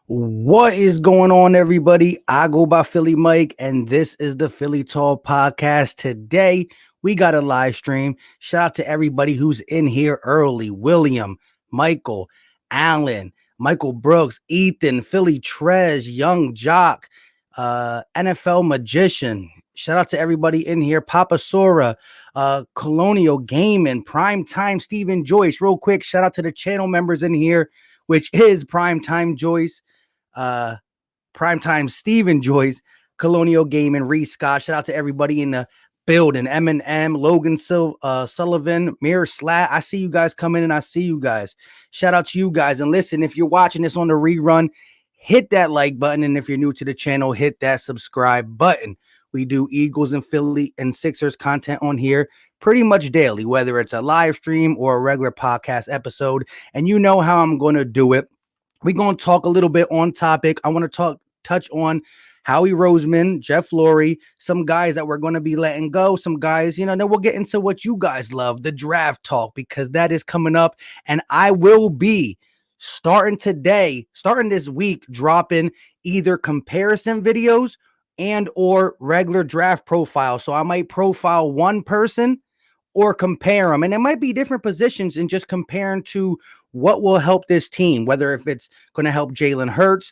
What is going on, everybody? I go by Philly Mike, and this is the Philly Talk Podcast. Today, we got a live stream. Shout out to everybody who's in here early. William, Michael, Allen, Michael Brooks, Ethan, Philly Trez, Young Jock, NFL Magician. Shout out to everybody in here. Papa Sora, Colonial Gaming, Primetime Stephen Joyce. Real quick, shout out to the channel members in here, which is Primetime Joyce, Primetime Stephen Joyce, Colonial Gaming, Reese Scott. Shout out to everybody in the building. M&M, Logan Sullivan, Mirror Slat. I see you guys coming in. I see you guys. Shout out to you guys. And listen, if you're watching this on the rerun, hit that like button. And if you're new to the channel, hit that subscribe button. We do Eagles and Philly and Sixers content on here pretty much daily, whether it's a live stream or a regular podcast episode. And you know how I'm going to do it. We're going to talk a little bit on topic. I want to touch on Howie Roseman, Jeff Lurie, some guys that we're going to be letting go, some guys, then we'll get into what you guys love, the draft talk, because that is coming up. And I will be starting this week, dropping either comparison videos and or regular draft profiles. So I might profile one person or compare them. And it might be different positions and just comparing to what will help this team, whether if it's going to help Jalen Hurts,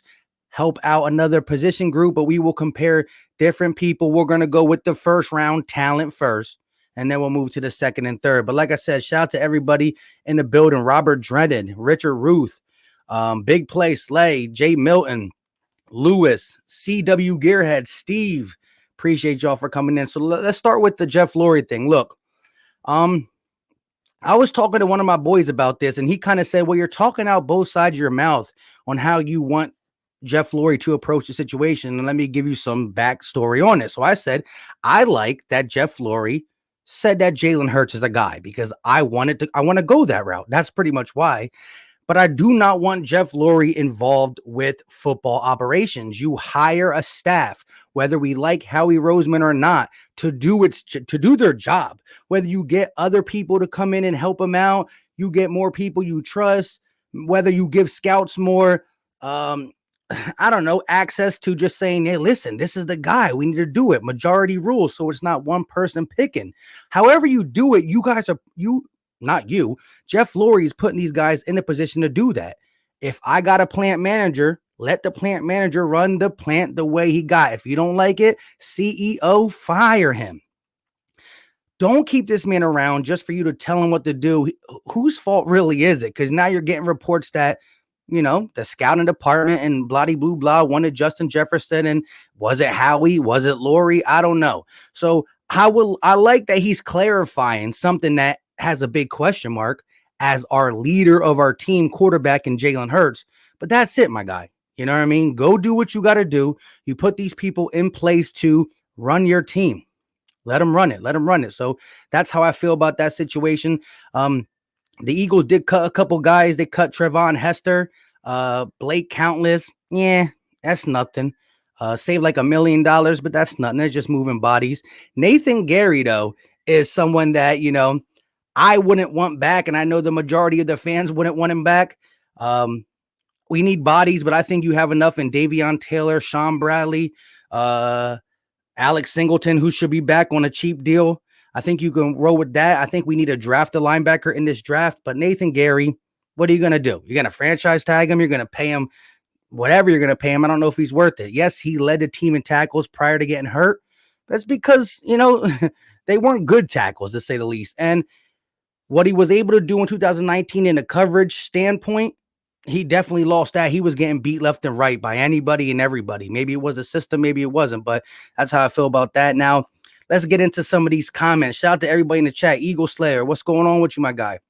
help out another position group, but we will compare different people. We're going to go with the first round talent first, and then we'll move to the second and third. But like I said, shout out to everybody in the building. Robert Drennan, Richard Ruth, Big Play Slay, Jay Milton, Lewis, CW Gearhead, Steve. Appreciate y'all for coming in. So let's start with the Jeff Lurie thing. Look, I was talking to one of my boys about this, and he kind of said, well, you're talking out both sides of your mouth on how you want Jeff Lurie to approach the situation. And let me give you some backstory on it. So I said, I like that Jeff Lurie said that Jalen Hurts is a guy because I want to go that route. That's pretty much why. But I do not want Jeff Lurie involved with football operations. You hire a staff, whether we like Howie Roseman or not, to do their job. Whether you get other people to come in and help them out, you get more people you trust, whether you give scouts more, access to just saying, hey, listen, this is the guy. We need to do it. Majority rules, so it's not one person picking. However you do it, Jeff Lurie is putting these guys in a position to do that. If I got a plant manager, let the plant manager run the plant the way he got. If you don't like it, CEO, fire him. Don't keep this man around just for you to tell him what to do. Whose fault really is it? Because now you're getting reports that, the scouting department and bloody blue blah wanted Justin Jefferson. And was it Howie? Was it Lurie? I don't know. So I like that he's clarifying something that has a big question mark as our leader of our team, quarterback, and Jalen Hurts. But that's it, my guy. You know what I mean? Go do what you got to do. You put these people in place to run your team. Let them run it. So that's how I feel about that situation. The Eagles did cut a couple guys. They cut Trevon Hester, Blake Countless. Yeah, that's nothing. Saved like $1 million, but that's nothing. They're just moving bodies. Nathan Gerry, though, is someone that, I wouldn't want back, and I know the majority of the fans wouldn't want him back. We need bodies, but I think you have enough in Davion Taylor, Sean Bradley, Alex Singleton, who should be back on a cheap deal. I think you can roll with that. I think we need to draft a linebacker in this draft, but Nathan Gerry, what are you going to do? You're going to franchise tag him? You're going to pay him whatever you're going to pay him. I don't know if he's worth it. Yes, he led the team in tackles prior to getting hurt. That's because, they weren't good tackles, to say the least. And what he was able to do in 2019 in the coverage standpoint, he definitely lost that. He was getting beat left and right by anybody and everybody. Maybe it was a system, maybe it wasn't, but that's how I feel about that. Now, let's get into some of these comments. Shout out to everybody in the chat. Eagle Slayer, what's going on with you, my guy?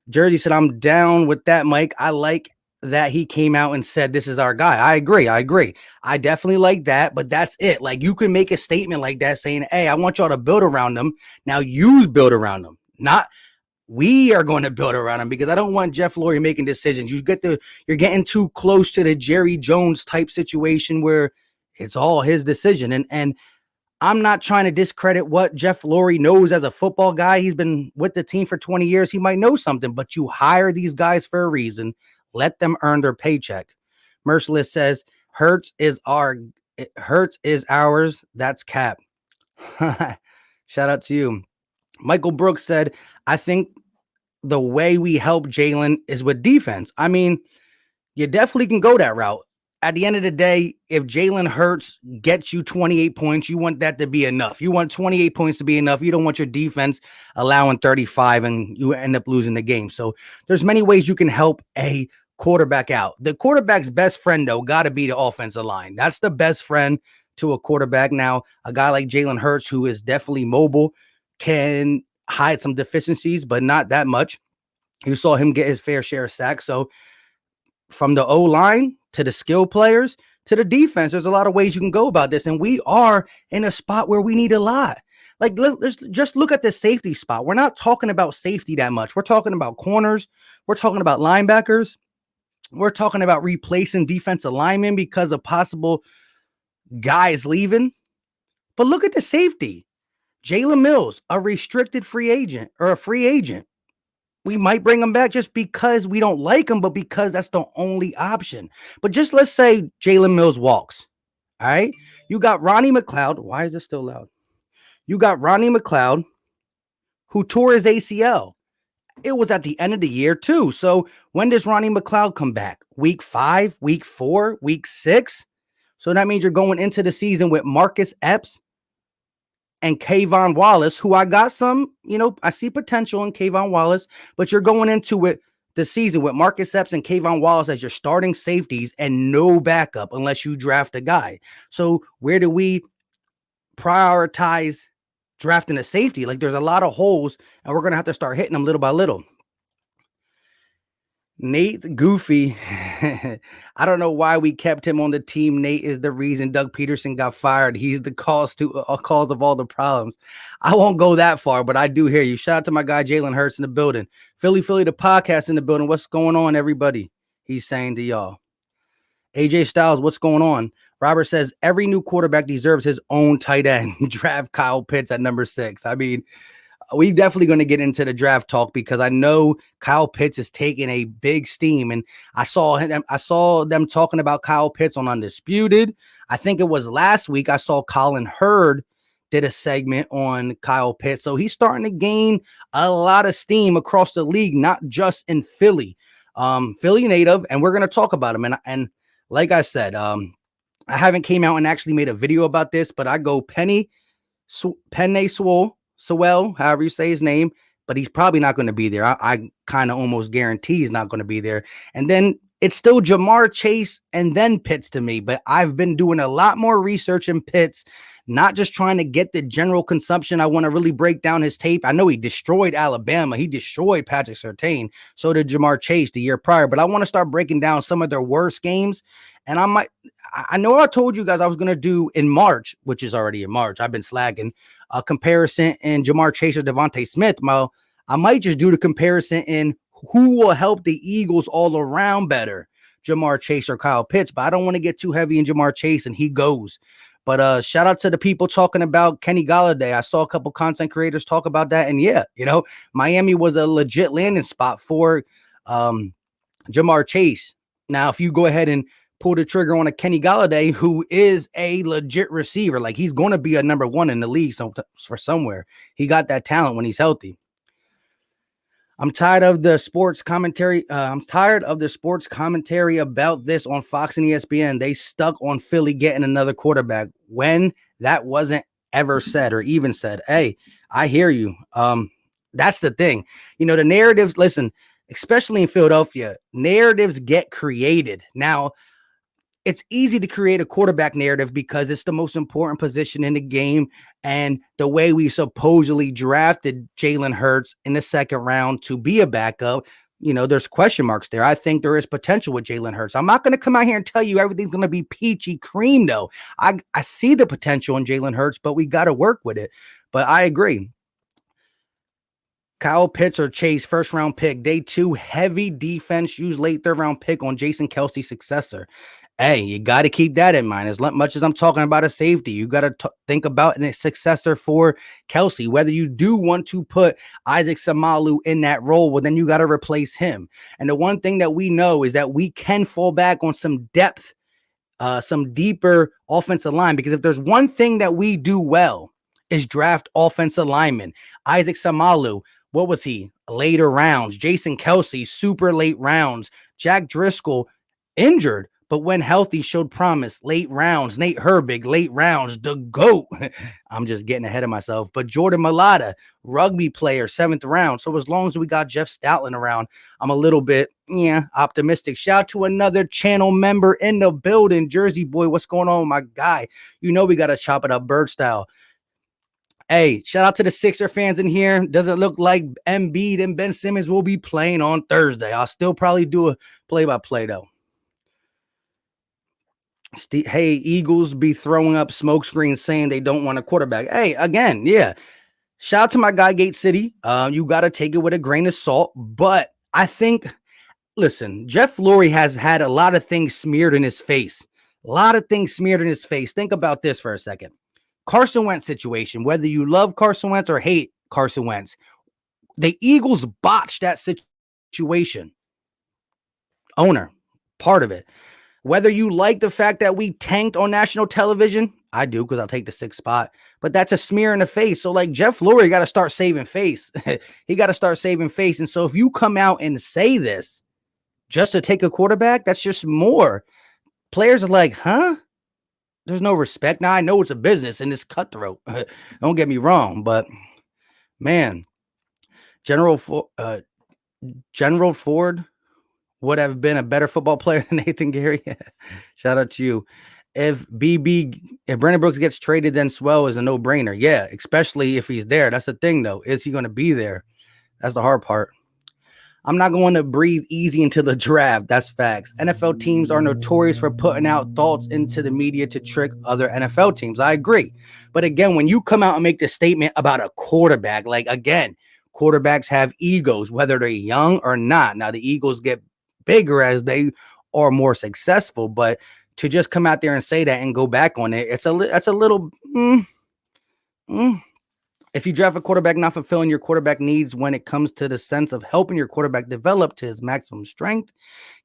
Jersey said, I'm down with that, Mike. I like that he came out and said, this is our guy. I agree. I definitely like that, but that's it. Like, you can make a statement like that saying, hey, I want y'all to build around them. Now you build around them. Not we are going to build around him, because I don't want Jeff Lurie making decisions. You're getting too close to the Jerry Jones type situation where it's all his decision. And I'm not trying to discredit what Jeff Lurie knows as a football guy. He's been with the team for 20 years. He might know something, but you hire these guys for a reason. Let them earn their paycheck. Merciless says, Hurts is ours. That's cap. Shout out to you. Michael Brooks said, I think the way we help Jalen is with defense. I mean, you definitely can go that route. At the end of the day, if Jalen Hurts gets you 28 points, you want that to be enough. You want 28 points to be enough. You don't want your defense allowing 35 and you end up losing the game. So there's many ways you can help a quarterback out. The quarterback's best friend, though, got to be the offensive line. That's the best friend to a quarterback. Now, a guy like Jalen Hurts, who is definitely mobile, can hide some deficiencies, but not that much. You saw him get his fair share of sacks. So from the O-line to the skill players to the defense, there's a lot of ways you can go about this. And we are in a spot where we need a lot. Like, let's just look at the safety spot. We're not talking about safety that much. We're talking about corners. We're talking about linebackers. We're talking about replacing defensive linemen because of possible guys leaving. But look at the safety. Jalen Mills, a restricted free agent or a free agent. We might bring him back just because we don't like him, but because that's the only option. But just let's say Jalen Mills walks. All right. You got Ronnie McLeod. Why is it still loud? You got Ronnie McLeod, who tore his ACL. It was at the end of the year, too. So when does Ronnie McLeod come back? Week 5, week 4, week 6. So that means you're going into the season with Marcus Epps and Kayvon Wallace, who I got some, I see potential in Kayvon Wallace, but you're going into it the season with Marcus Epps and Kayvon Wallace as your starting safeties and no backup unless you draft a guy. So where do we prioritize drafting a safety? Like, there's a lot of holes, and we're going to have to start hitting them little by little. Nate Goofy. I don't know why we kept him on the team. Nate is the reason Doug Peterson got fired. He's the cause of all the problems. I won't go that far, but I do hear you. Shout out to my guy Jalen Hurts in the building. Philly, the podcast in the building. What's going on, everybody? He's saying to y'all. AJ Styles, what's going on? Robert says every new quarterback deserves his own tight end. Draft Kyle Pitts at number 6. I mean, we definitely going to get into the draft talk because I know Kyle Pitts is taking a big steam, and I saw them talking about Kyle Pitts on Undisputed. I think it was last week. I saw Colin Hurd did a segment on Kyle Pitts, so he's starting to gain a lot of steam across the league, not just in Philly. Philly native, and we're going to talk about him. And like I said, I haven't came out and actually made a video about this, but I go Penny Sewell, however you say his name, but he's probably not going to be there. I kind of almost guarantee he's not going to be there. And then it's still Jamar Chase and then Pitts to me, but I've been doing a lot more research in Pitts, not just trying to get the general consumption. I want to really break down his tape. I know he destroyed Alabama. He destroyed Patrick Surtain. So did Jamar Chase the year prior, but I want to start breaking down some of their worst games. And I know I told you guys I was going to do in March, which is already in March. I've been slagging a comparison in Jamar Chase or Devontae Smith. Well, I might just do the comparison in who will help the Eagles all around better, Jamar Chase or Kyle Pitts. But I don't want to get too heavy in Jamar Chase, and he goes. But shout out to the people talking about Kenny Golladay. I saw a couple content creators talk about that. And yeah, Miami was a legit landing spot for Jamar Chase. Now, if you go ahead and pull the trigger on a Kenny Golladay, who is a legit receiver, like he's going to be a number 1 in the league for somewhere. He got that talent when he's healthy. I'm tired of the sports commentary. About this on Fox and ESPN. They stuck on Philly getting another quarterback when that wasn't ever said or even said. Hey, I hear you. That's the thing. The narratives, listen, especially in Philadelphia, narratives get created. Now, it's easy to create a quarterback narrative because it's the most important position in the game. And the way we supposedly drafted Jalen Hurts in the second round to be a backup, there's question marks there. I think there is potential with Jalen Hurts. I'm not going to come out here and tell you everything's going to be peachy cream, though. I see the potential in Jalen Hurts, but we got to work with it. But I agree. Kyle Pitts or Chase, first round pick. Day 2, heavy defense. Use late third round pick on Jason Kelsey's successor. Hey, you got to keep that in mind. As much as I'm talking about a safety, you got to think about a successor for Kelsey. Whether you do want to put Isaac Samalu in that role, well, then you got to replace him. And the one thing that we know is that we can fall back on some depth, some deeper offensive line, because if there's one thing that we do well is draft offensive linemen. Isaac Samalu, what was he? Later rounds. Jason Kelsey, super late rounds. Jack Driscoll, injured, but when healthy, showed promise. Late rounds. Nate Herbig, late rounds. The GOAT. I'm just getting ahead of myself. But Jordan Mailata, rugby player, 7th round. So as long as we got Jeff Stoutland around, I'm a little bit, optimistic. Shout out to another channel member in the building. Jersey boy, what's going on with my guy? You know we got to chop it up bird style. Hey, shout out to the Sixer fans in here. Doesn't look like Embiid and Ben Simmons will be playing on Thursday. I'll still probably do a play-by-play, though. Hey, Eagles be throwing up smoke screens saying they don't want a quarterback. Hey, again, yeah. Shout out to my guy, Gate City. You got to take it with a grain of salt. But I think, listen, Jeff Lurie has had a lot of things smeared in his face. A lot of things smeared in his face. Think about this for a second. Carson Wentz situation, whether you love Carson Wentz or hate Carson Wentz, the Eagles botched that situation. Owner, part of it. Whether you like the fact that we tanked on national television, I do, because I'll take the 6th spot, but that's a smear in the face. So like Jeff Lurie got to start saving face. He got to start saving face. And so if you come out and say this just to take a quarterback, that's just more. Players are like, huh? There's no respect. Now I know it's a business and it's cutthroat. Don't get me wrong, but man, General Ford would have been a better football player than Nathan Gerry. Shout out to you. If Brandon Brooks gets traded, then Swell is a no-brainer. Yeah, especially if he's there. That's the thing, though. Is he going to be there? That's the hard part. I'm not going to breathe easy into the draft. That's facts. NFL teams are notorious for putting out thoughts into the media to trick other NFL teams. I agree. But again, when you come out and make this statement about a quarterback, like again, quarterbacks have egos, whether they're young or not. Now, the Eagles get bigger as they are more successful, but to just come out there and say that and go back on it, that's a little. If you draft a quarterback not fulfilling your quarterback needs when it comes to the sense of helping your quarterback develop to his maximum strength,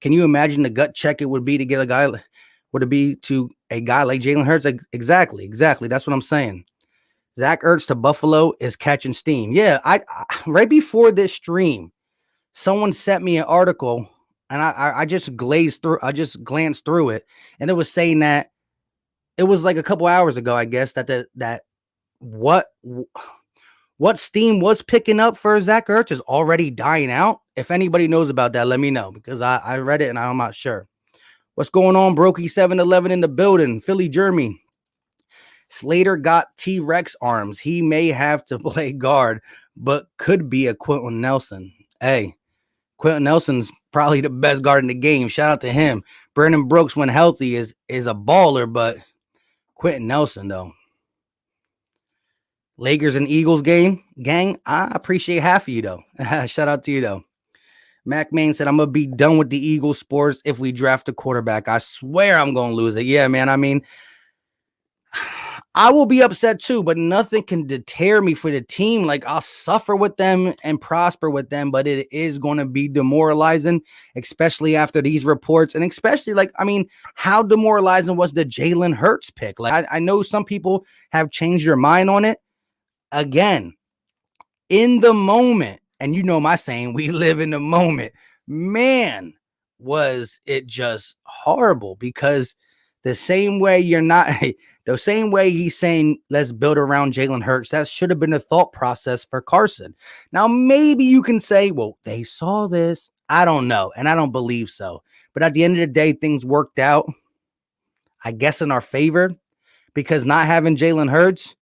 can you imagine the gut check it would be to get a guy? Would it be to a guy like Jalen Hurts? Exactly. That's what I'm saying. Zach Ertz to Buffalo is catching steam. Yeah, I right before this stream, someone sent me an article, and I just glanced through it, and it was saying that it was like a couple hours ago, I guess, that what steam was picking up for Zach Ertz is already dying out. If anybody knows about that, let me know, because I read it and I'm not sure. What's going on, Brokey 711 in the building? Philly Jeremy. Slater got T-Rex arms. He may have to play guard, but could be a Quentin Nelson. Hey, Quentin Nelson's probably the best guard in the game. Shout out to him. Brandon Brooks, when healthy, is a baller, but Quentin Nelson, though. Lakers and Eagles gang, I appreciate half of you, though. Shout out to you, though. Mac Main said, I'm going to be done with the Eagles sports if we draft a quarterback. I swear I'm going to lose it. Yeah, man. I mean, I will be upset too, but nothing can deter me for the team. Like, I'll suffer with them and prosper with them, but it is going to be demoralizing, especially after these reports. And especially, like, I mean, how demoralizing was the Jalen Hurts pick? Like, I know some people have changed their mind on it. Again, in the moment, and you know my saying, we live in the moment. Man, was it just horrible, because the same way the same way he's saying, let's build around Jalen Hurts, that should have been a thought process for Carson. Now, maybe you can say, well, they saw this. I don't know, and I don't believe so. But at the end of the day, things worked out, I guess, in our favor, because not having Jalen Hurts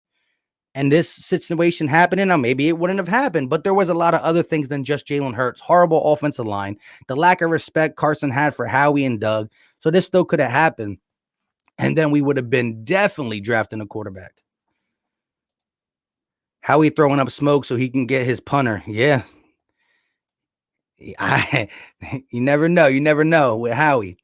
and this situation happening, now maybe it wouldn't have happened, but there was a lot of other things than just Jalen Hurts. Horrible offensive line, the lack of respect Carson had for Howie and Doug. So this still could have happened. And then we would have been definitely drafting a quarterback. Howie throwing up smoke so he can get his punter. Yeah. You never know. You never know with Howie.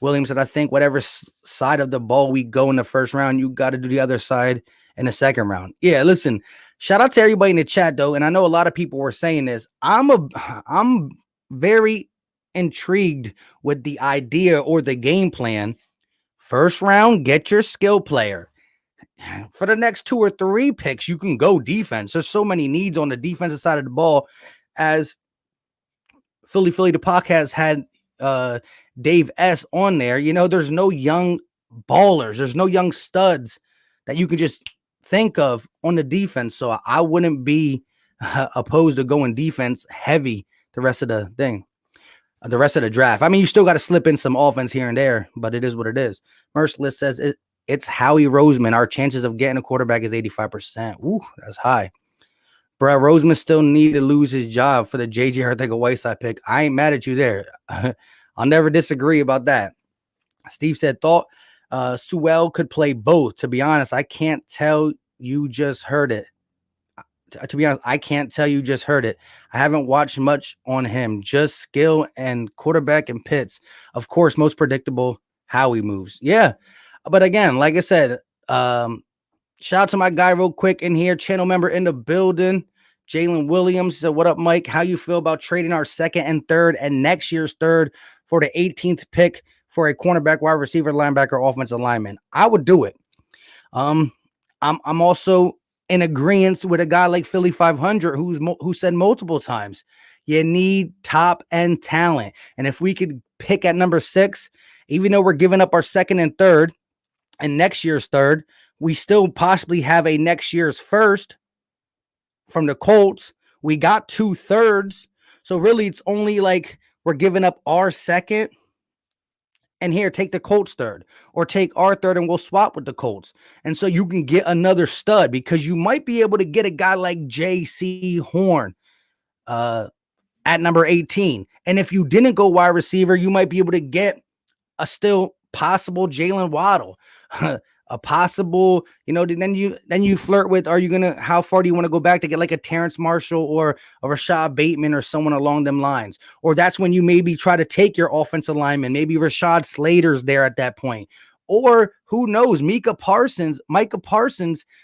Williams said, I think whatever side of the ball we go in the first round, you got to do the other side in the second round. Yeah, listen, shout out to everybody in the chat, though. And I know a lot of people were saying this. I'm very intrigued with the idea or the game plan. First round, get your skill player. For the next 2 or 3 picks, you can go defense. There's so many needs on the defensive side of the ball. As Philly the podcast had Dave S on there, there's no young ballers, there's no young studs that you can just think of on the defense. So I wouldn't be opposed to going defense heavy the rest of the draft. I mean, you still got to slip in some offense here and there, but it is what it is. Merciless says it's Howie Roseman. Our chances of getting a quarterback is 85%. Ooh, that's high. Bro, Roseman still need to lose his job for the J.J. Arcega-Whiteside pick. I ain't mad at you there. I'll never disagree about that. Steve said, thought Sewell could play both. To be honest, I can't tell you just heard it. I haven't watched much on him. Just skill and quarterback and Pitts. Of course, most predictable how he moves. Yeah. But again, like I said, shout out to my guy real quick in here, channel member in the building, Jalen Williams. So what up, Mike? How you feel about trading our second and third and next year's third for the 18th pick for a cornerback, wide receiver, linebacker, offensive lineman? I would do it. I'm also in agreement with a guy like Philly 500 who said multiple times, you need top end talent. And if we could pick at number 6, even though we're giving up our second and third and next year's third, we still possibly have a next year's first from the Colts. We got 2 thirds. So really it's only like we're giving up our second and here, take the Colts third or take our third and we'll swap with the Colts. And so you can get another stud because you might be able to get a guy like J.C. Horn at number 18. And if you didn't go wide receiver, you might be able to get a still possible Jalen Waddle, a possible, then you flirt with, how far do you want to go back to get like a Terrence Marshall or a Rashad Bateman or someone along them lines? Or that's when you maybe try to take your offensive lineman. Maybe Rashad Slater's there at that point. Or who knows, Micah Parsons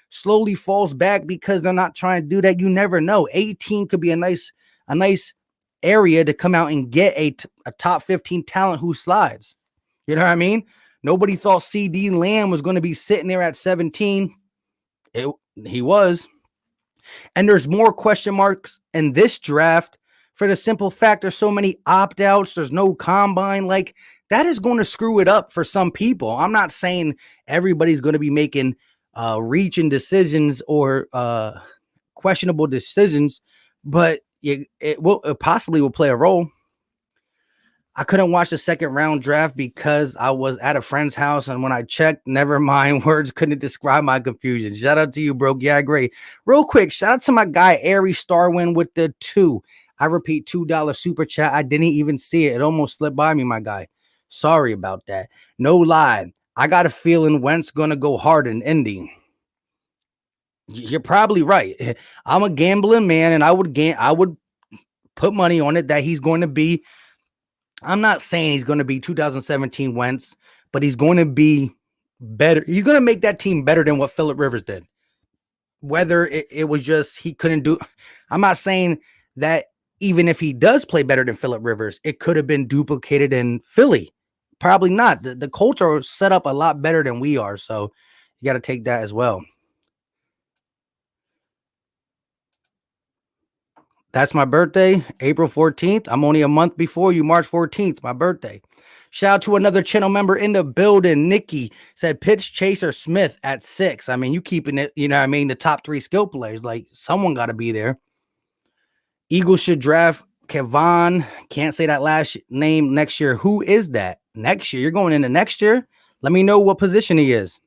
slowly falls back because they're not trying to do that. You never know. 18 could be a nice area to come out and get a top 15 talent who slides. You know what I mean? Nobody thought CD Lamb was going to be sitting there at 17. He was. And there's more question marks in this draft for the simple fact there's so many opt-outs. There's no combine. Like, that is going to screw it up for some people. I'm not saying everybody's going to be making reaching decisions or questionable decisions, but it possibly will play a role. I couldn't watch the second round draft because I was at a friend's house. And when I checked, never mind, words couldn't describe my confusion. Shout out to you, bro. Yeah, I agree. Real quick, shout out to my guy, Ari Starwin with the 2. I repeat, $2 super chat. I didn't even see it. It almost slipped by me, my guy. Sorry about that. No lie. I got a feeling Wentz going to go hard in Indy. You're probably right. I'm a gambling man, and I would put money on it that he's going to be. I'm not saying he's going to be 2017 Wentz, but he's going to be better. He's going to make that team better than what Phillip Rivers did. Whether it was just he couldn't do. I'm not saying that even if he does play better than Phillip Rivers, it could have been duplicated in Philly. Probably not. The Colts are set up a lot better than we are, so you got to take that as well. That's my birthday, April 14th. I'm only a month before you, March 14th, my birthday. Shout out to another channel member in the building. Nikki said, pitch Chaser Smith at 6. I mean, you keeping it, the top 3 skill players. Like, someone got to be there. Eagles should draft Kevon. Can't say that last name next year. Who is that? Next year? You're going into next year? Let me know what position he is.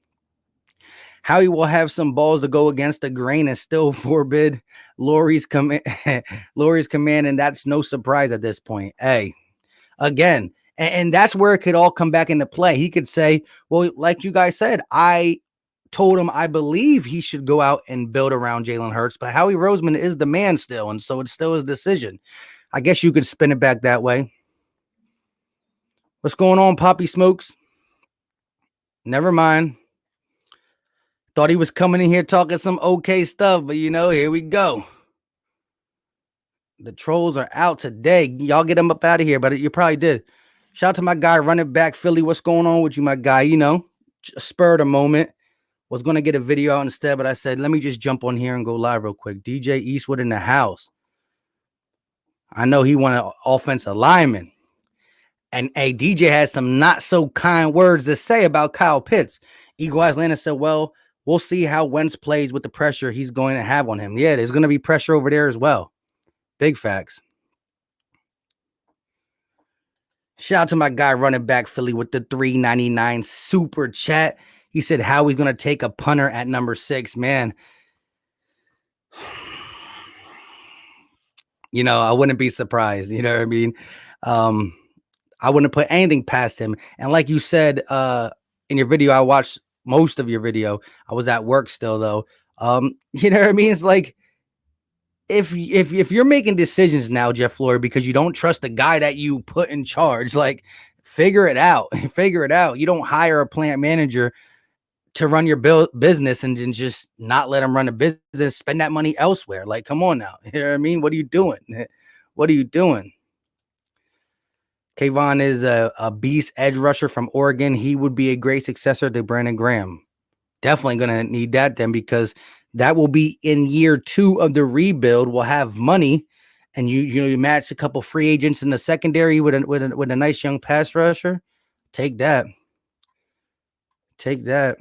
Howie will have some balls to go against the grain and still forbid Lurie's command, and that's no surprise at this point. Hey, again, and that's where it could all come back into play. He could say, well, like you guys said, I told him I believe he should go out and build around Jalen Hurts, but Howie Roseman is the man still, and so it's still his decision. I guess you could spin it back that way. What's going on, Poppy Smokes? Never mind. Thought he was coming in here talking some okay stuff, but here we go. The trolls are out today. Y'all get them up out of here, but you probably did. Shout out to my guy running back Philly. What's going on with you, my guy? Spurred a moment. Was going to get a video out instead, but I said, let me just jump on here and go live real quick. DJ Eastwood in the house. I know he wanted offensive lineman. And DJ has some not so kind words to say about Kyle Pitts. Eagle Atlanta said, well, we'll see how Wentz plays with the pressure he's going to have on him. Yeah, there's going to be pressure over there as well. Big facts. Shout out to my guy running back Philly with the $3.99 super chat. He said how he's going to take a punter at number 6. Man, I wouldn't be surprised. You know what I mean? I wouldn't put anything past him. And like you said in your video, I watched most of your video. I was at work still, though. You know what I mean? It's like, if you're making decisions now, Jeff Lurie, because you don't trust the guy that you put in charge, like, figure it out. Figure it out. You don't hire a plant manager to run your business and then just not let him run a business, spend that money elsewhere. Like, come on now. You know what I mean? What are you doing? What are you doing? Kayvon is a beast edge rusher from Oregon. He would be a great successor to Brandon Graham. Definitely going to need that then, because that will be in year 2 of the rebuild. We'll have money, and you match a couple free agents in the secondary with a nice young pass rusher. Take that. Take that.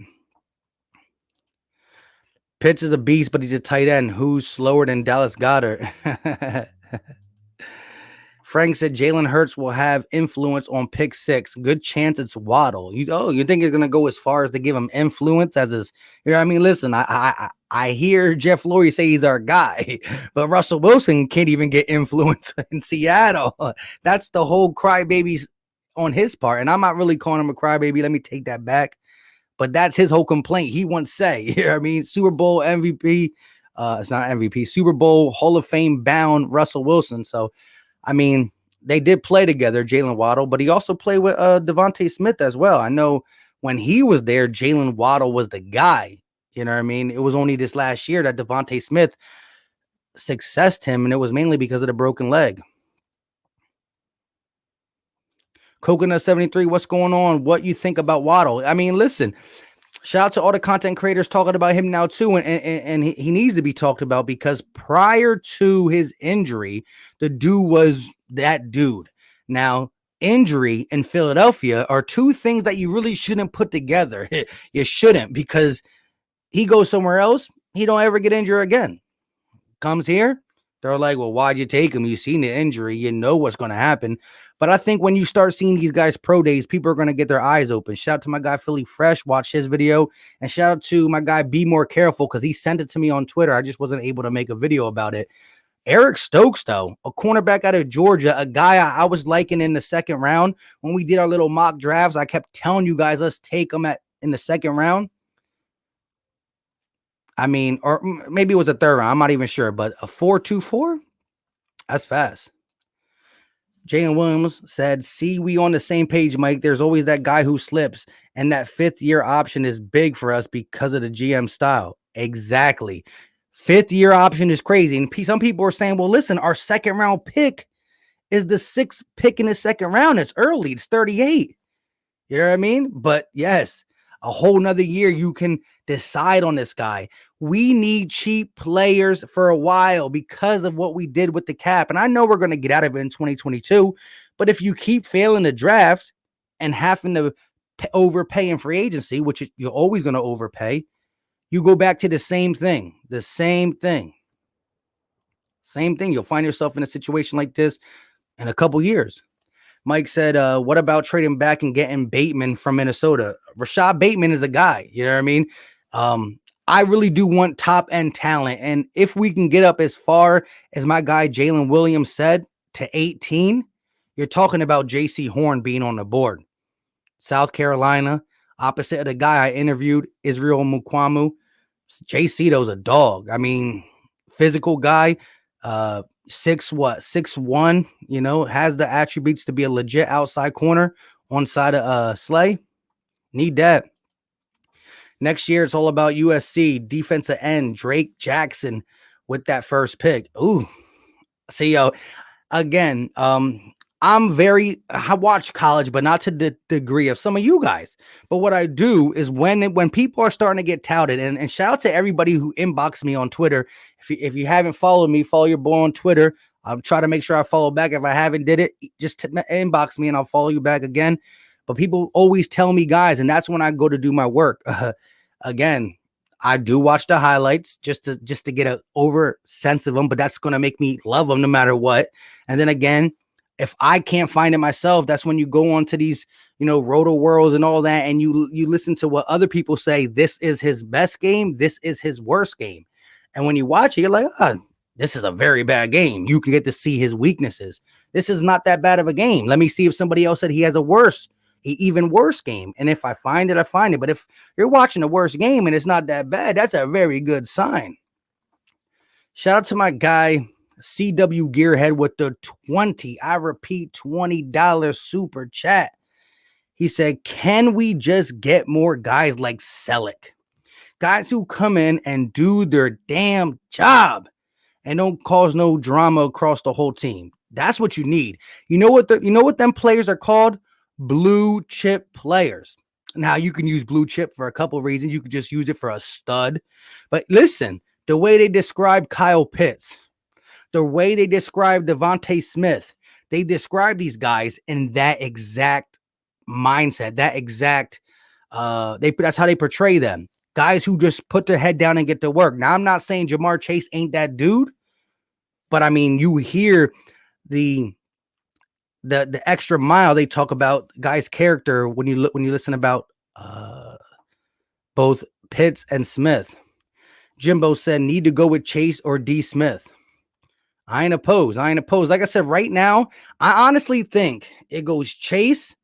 Pitts is a beast, but he's a tight end. Who's slower than Dallas Goedert? Frank said Jalen Hurts will have influence on pick 6. Good chance it's Waddle. You think it's gonna go as far as to give him influence as his? You know what I mean? Listen, I hear Jeff Lurie say he's our guy, but Russell Wilson can't even get influence in Seattle. That's the whole crybabies on his part, and I'm not really calling him a crybaby. Let me take that back. But that's his whole complaint. He once say, you know what I mean? Super Bowl MVP. It's not MVP. Super Bowl Hall of Fame bound Russell Wilson. So, I mean, they did play together, Jalen Waddle, but he also played with Devontae Smith as well. I know when he was there, Jalen Waddle was the guy. You know what I mean? It was only this last year that Devontae Smith successed him, and it was mainly because of the broken leg. Coconut 73, what's going on? What you think about Waddle? I mean, listen, shout out to all the content creators talking about him now too, and he needs to be talked about, because prior to his injury, the dude was that dude. Now, injury and Philadelphia are two things that you really shouldn't put together. You shouldn't, because he goes somewhere else, he don't ever get injured again. Comes here, they're like, well, why'd you take him? You seen the injury, you know what's going to happen. But I think when you start seeing these guys pro days, people are going to get their eyes open. Shout out to my guy Philly Fresh, watch his video, and shout out to my guy Be More Careful, because he sent it to me on Twitter. I just wasn't able to make a video about it. Eric Stokes, though, a cornerback out of Georgia, a guy I was liking in the second round. When we did our little mock drafts, I kept telling you guys, let's take him in the second round. I mean, or maybe it was a third round. I'm not even sure, but a 4.24? That's fast. Jalen Williams said, see, we on the same page, Mike. There's always that guy who slips, and that 5th-year option is big for us because of the GM style. Exactly. 5th-year option is crazy. And some people are saying, well, listen, our second-round pick is the 6th pick in the second round. It's early. It's 38. You know what I mean? But, yes, a whole nother year you can decide on this guy. We need cheap players for a while because of what we did with the cap. And I know we're going to get out of it in 2022. But if you keep failing the draft and having to overpay in free agency, which you're always going to overpay, you go back to the same thing. The same thing. Same thing. You'll find yourself in a situation like this in a couple years. Mike said, what about trading back and getting Bateman from Minnesota? Rashad Bateman is a guy. You know what I mean? I really do want top end talent. And if we can get up as far as my guy Jalen Williams said, to 18, you're talking about J.C. Horn being on the board. South Carolina, opposite of the guy I interviewed, Israel Mukwamu. J.C. though's a dog. I mean, physical guy, 6'1", has the attributes to be a legit outside corner. on side of Slay. Need that. Next year, it's all about USC defensive end Drake Jackson with that first pick. Ooh, see, yo, again, I watch college, but not to the degree of some of you guys. But what I do is when people are starting to get touted, and shout out to everybody who inboxed me on Twitter. If you haven't followed me, follow your boy on Twitter. I'll try to make sure I follow back. If I haven't did it, just inbox me and I'll follow you back again. But people always tell me, guys, and that's when I go to do my work. Again, I do watch the highlights just to get a over sense of them, but that's going to make me love them no matter what. And then again, if I can't find it myself, that's when you go on to these, Roto Worlds and all that, and you listen to what other people say. This is his best game. This is his worst game. And when you watch it, you're like, this is a very bad game. You can get to see his weaknesses. This is not that bad of a game. Let me see if somebody else said he has even worse game. And if I find it, I find it. But if you're watching the worst game and it's not that bad, that's a very good sign. Shout out to my guy, CW Gearhead, with the 20, I repeat, $20 super chat. He said, can we just get more guys like Selleck? Guys who come in and do their damn job and don't cause no drama across the whole team. That's what you need. You know what them players are called? Blue chip players. Now you can use blue chip for a couple of reasons. You could just use it for a stud. But listen, the way they describe Kyle Pitts, the way they describe Devontae Smith, they describe these guys in that exact mindset, that exact that's how they portray them. Guys who just put their head down and get to work. Now, I'm not saying Jamar Chase ain't that dude, but I mean, you hear the extra mile they talk about guys' character when you listen about both Pitts and Smith. Jimbo said, need to go with Chase or D. Smith. I ain't opposed. Like I said, right now, I honestly think it goes Chase,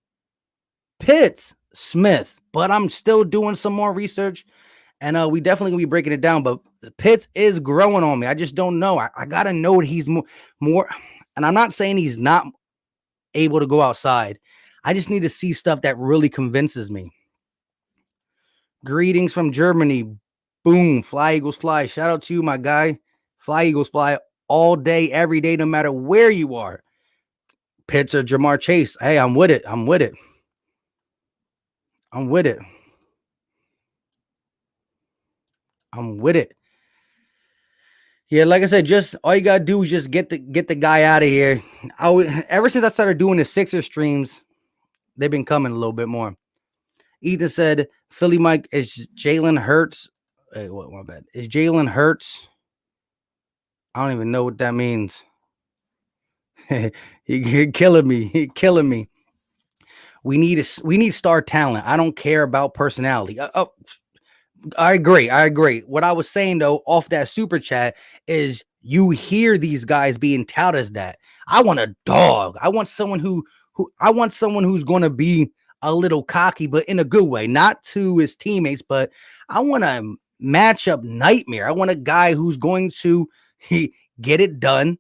Pitts, Smith, but I'm still doing some more research, and we definitely gonna be breaking it down. But Pitts is growing on me. I just don't know. I gotta know that he's more, and I'm not saying he's not able to go outside. I just need to see stuff that really convinces me. Greetings from Germany. Boom. Fly Eagles fly. Shout out to you, my guy. Fly Eagles fly all day, every day, no matter where you are. Pitts or Jamar Chase. Hey, I'm with it. Yeah, like I said, just all you gotta do is just get the guy out of here. Ever since I started doing the Sixers streams, they've been coming a little bit more. Ethan said, Philly Mike, is Jalen Hurts. Hey, what? My bad. Is Jalen Hurts? I don't even know what that means. He killing me. We need star talent. I don't care about personality. I agree. What I was saying though, off that super chat, is you hear these guys being touted as that. I want a dog. I want someone who's going to be a little cocky, but in a good way, not to his teammates, but I want a matchup nightmare. I want a guy who's going to get it done,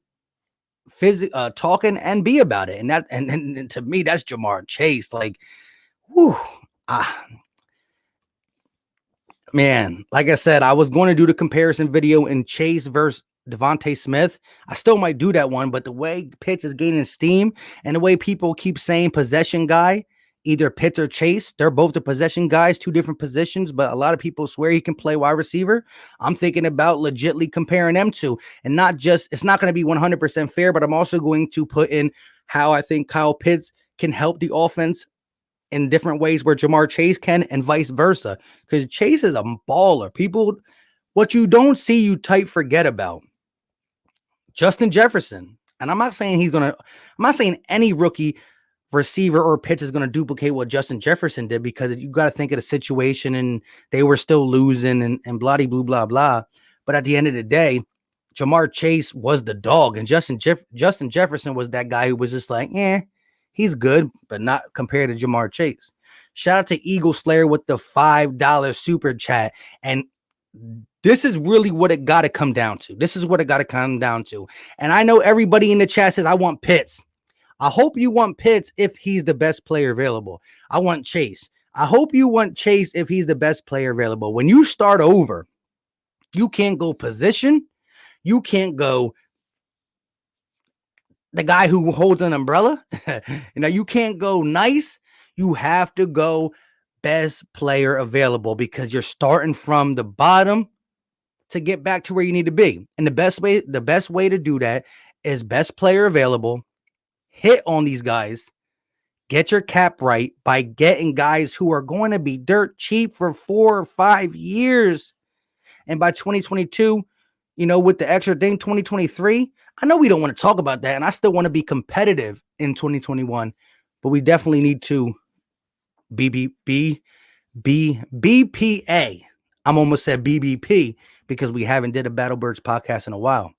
talking and be about it. And to me, that's Jamar Chase. Like, whew, man, like I said, I was going to do the comparison video in Chase versus Devontae Smith. I still might do that one, but the way Pitts is gaining steam and the way people keep saying possession guy, either Pitts or Chase, they're both the possession guys, two different positions, but a lot of people swear he can play wide receiver. I'm thinking about legitly comparing them two, and not just, it's not going to be 100% fair, but I'm also going to put in how I think Kyle Pitts can help the offense in different ways where Jamar Chase can, and vice versa. Because Chase is a baller. People, what you don't see, you type forget about. Justin Jefferson. And I'm not saying any rookie receiver or pitch is going to duplicate what Justin Jefferson did, because you got to think of the situation and they were still losing and blah, blah, blah, blah. But at the end of the day, Jamar Chase was the dog, and Justin Jefferson was that guy who was just like, he's good, but not compared to Jamar Chase. Shout out to Eagle Slayer with the $5 super chat. And this is really what it got to come down to. And I know everybody in the chat says, I want Pitts. I hope you want Pitts if he's the best player available. I want Chase. I hope you want Chase if he's the best player available. When you start over, you can't go position. You can't go the guy who holds an umbrella. You can't go nice. You have to go best player available because you're starting from the bottom to get back to where you need to be. And the best way to do that is best player available. Hit on these guys. Get your cap right by getting guys who are going to be dirt cheap for 4 or 5 years. And by 2022, with the extra thing, 2023, I know we don't want to talk about that. And I still want to be competitive in 2021, but we definitely need to BPA. I'm almost said BBP because we haven't did a Battle Birds podcast in a while.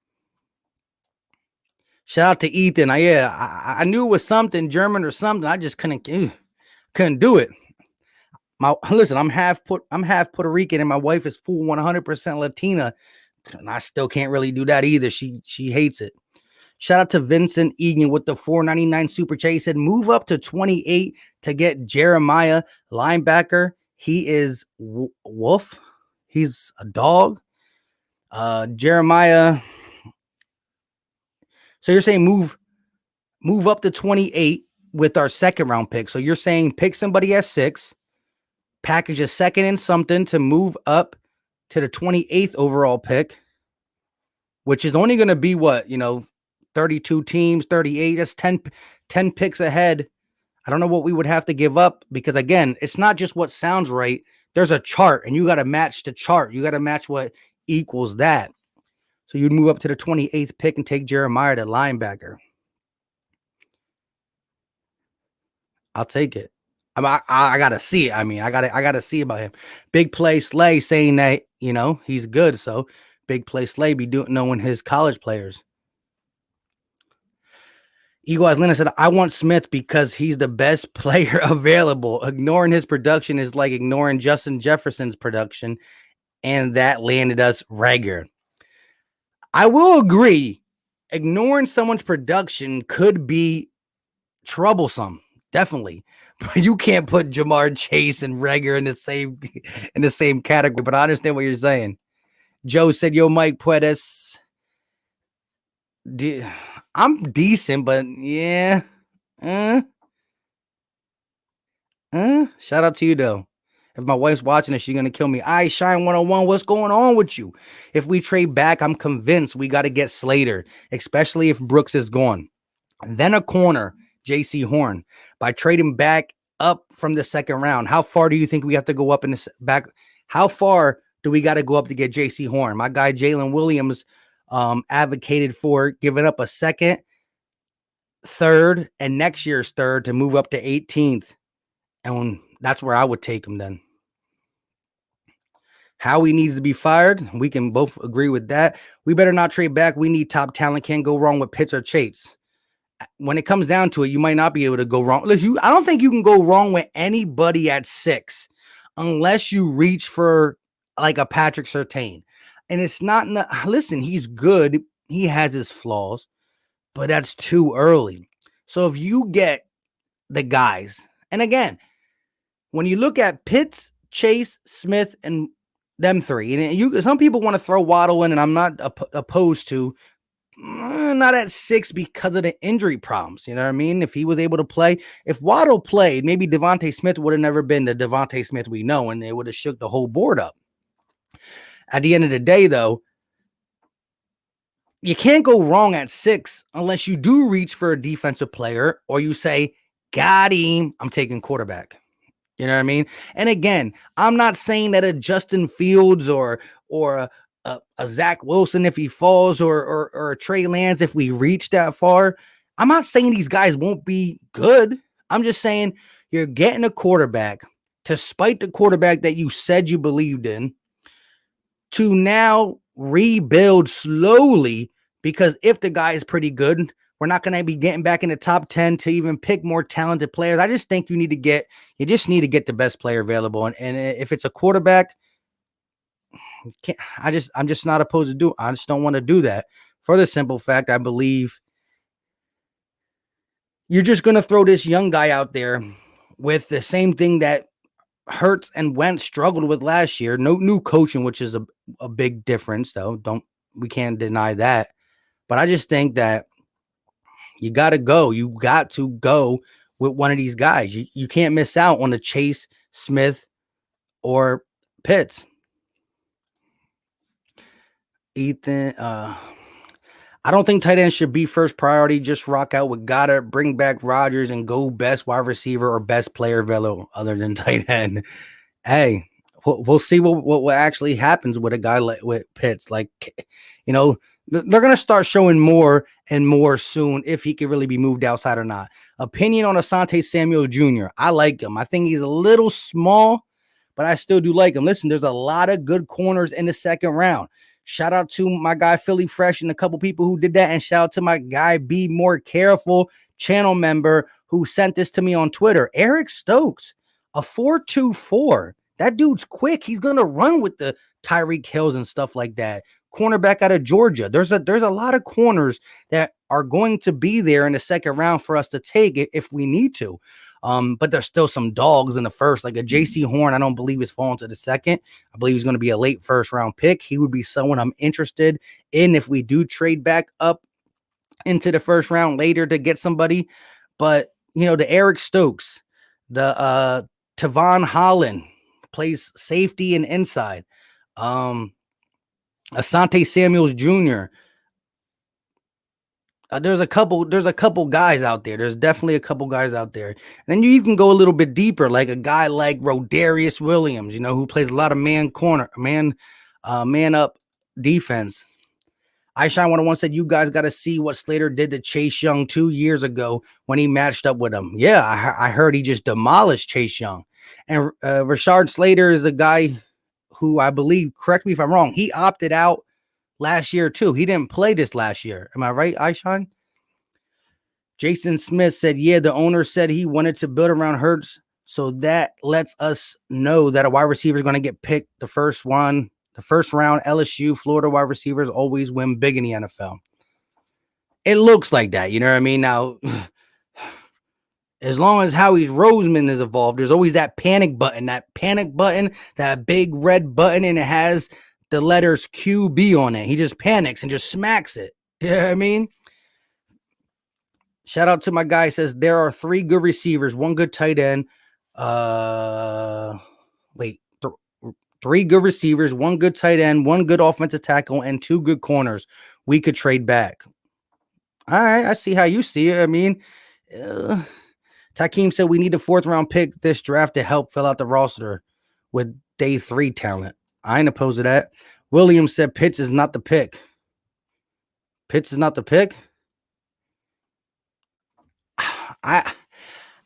Shout out to Ethan. I knew it was something German or something. I just couldn't do it. Listen, I'm half Puerto Rican and my wife is full 100% Latina, and I still can't really do that either. She hates it. Shout out to Vincent Egan with the $4.99 super chat. He said, move up to 28 to get Jeremiah, linebacker. He is wolf. He's a dog. Jeremiah. So you're saying move up to 28 with our second round pick. So you're saying pick somebody at 6, package a second and something to move up to the 28th overall pick, which is only going to be 32 teams, 38. That's 10 picks ahead. I don't know what we would have to give up because, again, it's not just what sounds right. There's a chart, and you got to match the chart. You got to match what equals that. So you'd move up to the 28th pick and take Jeremiah, the linebacker. I'll take it. I got to see it. I got to see about him. Big Play Slay saying that, he's good. So Big Play Slay be knowing his college players. Eagle Atlanta said, I want Smith because he's the best player available. Ignoring his production is like ignoring Justin Jefferson's production, and that landed us Rager. I will agree. Ignoring someone's production could be troublesome, definitely. But you can't put Jamar Chase and Rager in the same category. But I understand what you're saying. Joe said, "Yo, Mike Puedes, I'm decent, but yeah." Shout out to you though. If my wife's watching this, she's gonna kill me. I Shine 101. What's going on with you? If we trade back, I'm convinced we got to get Slater, especially if Brooks is gone. Then a corner, J.C. Horn. By trading back up from the second round, how far do you think we have to go up in this back? How far do we got to go up to get J.C. Horn? My guy Jalen Williams advocated for giving up a second, third, and next year's third to move up to 18th. And that's where I would take him then. Howie needs to be fired. We can both agree with that. We better not trade back. We need top talent. Can't go wrong with Pitts or Chase. When it comes down to it, you might not be able to go wrong. Listen, I don't think you can go wrong with anybody at 6 unless you reach for like a Patrick Surtain. And it's not, listen, he's good. He has his flaws, but that's too early. So if you get the guys, and again, when you look at Pitts, Chase, Smith, and them 3, and some people want to throw Waddle in, and I'm not opposed to, not at 6 because of the injury problems. You know what I mean? If he was able to play, if Waddle played, maybe Devontae Smith would have never been the Devontae Smith we know, and they would have shook the whole board up. At the end of the day, though, you can't go wrong at 6 unless you do reach for a defensive player or you say, got him, I'm taking quarterback. You know what I mean? And again, I'm not saying that a Justin Fields or a Zach Wilson, if he falls, or a Trey Lance, if we reach that far, I'm not saying these guys won't be good. I'm just saying you're getting a quarterback to spite the quarterback that you said you believed in to now rebuild slowly, because if the guy is pretty good, we're not going to be getting back in the top 10 to even pick more talented players. I just think you just need to get the best player available. And if it's a quarterback, I'm just not opposed to do. I just don't want to do that for the simple fact I believe you're just going to throw this young guy out there with the same thing that Hurts and Wentz struggled with last year. No new coaching, which is a big difference, though. We can't deny that. But I just think that you got to go. You got to go with one of these guys. You can't miss out on a Chase, Smith, or Pitts. Ethan, I don't think tight end should be first priority. Just rock out with Goddard, bring back Rodgers, and go best wide receiver or best player available other than tight end. Hey, we'll see what actually happens with a guy like with Pitts. Like, you know, they're going to start showing more and more soon if he can really be moved outside or not. Opinion on Asante Samuel Jr. I like him. I think he's a little small, but I still do like him. Listen, there's a lot of good corners in the second round. Shout out to my guy Philly Fresh and a couple people who did that. And shout out to my guy Be More Careful channel member who sent this to me on Twitter. Eric Stokes, a 4.24. That dude's quick. He's going to run with the Tyreek Hills and stuff like that. Cornerback out of Georgia. There's a lot of corners that are going to be there in the second round for us to take if we need to. But there's still some dogs in the first, like a JC Horn. I don't believe is falling to the second. I believe he's going to be a late first round pick. He would be someone I'm interested in if we do trade back up into the first round later to get somebody. But, you know, the Eric Stokes, the Tavon Holland plays safety and inside. Asante Samuels Jr. There's a couple guys out there. There's definitely a couple guys out there. And then you can go a little bit deeper, like a guy like Rodarius Williams, you know, who plays a lot of man up defense. iShine 101 said, you guys got to see what Slater did to Chase Young 2 years ago when he matched up with him. Yeah, I heard he just demolished Chase Young. And Rashard Slater is a guy who I believe, correct me if I'm wrong, he opted out last year too. He didn't play this last year. Am I right, Aishan? Jason Smith said, yeah, the owner said he wanted to build around Hurts. So that lets us know that a wide receiver is going to get picked the first round. LSU, Florida wide receivers always win big in the NFL. It looks like that. You know what I mean? Now, as long as Howie Roseman is involved, there's always that panic button, that big red button, and it has the letters QB on it. He just panics and just smacks it. You know what I mean? Shout out to my guy. Says there are 3 good receivers, 1 good tight end. 3 good receivers, 1 good tight end, 1 good offensive tackle, and 2 good corners. We could trade back. All right, I see how you see it. I mean, Takeem said we need a 4th round pick this draft to help fill out the roster with day 3 talent. I ain't opposed to that. Williams said Pitts is not the pick. Pitts is not the pick?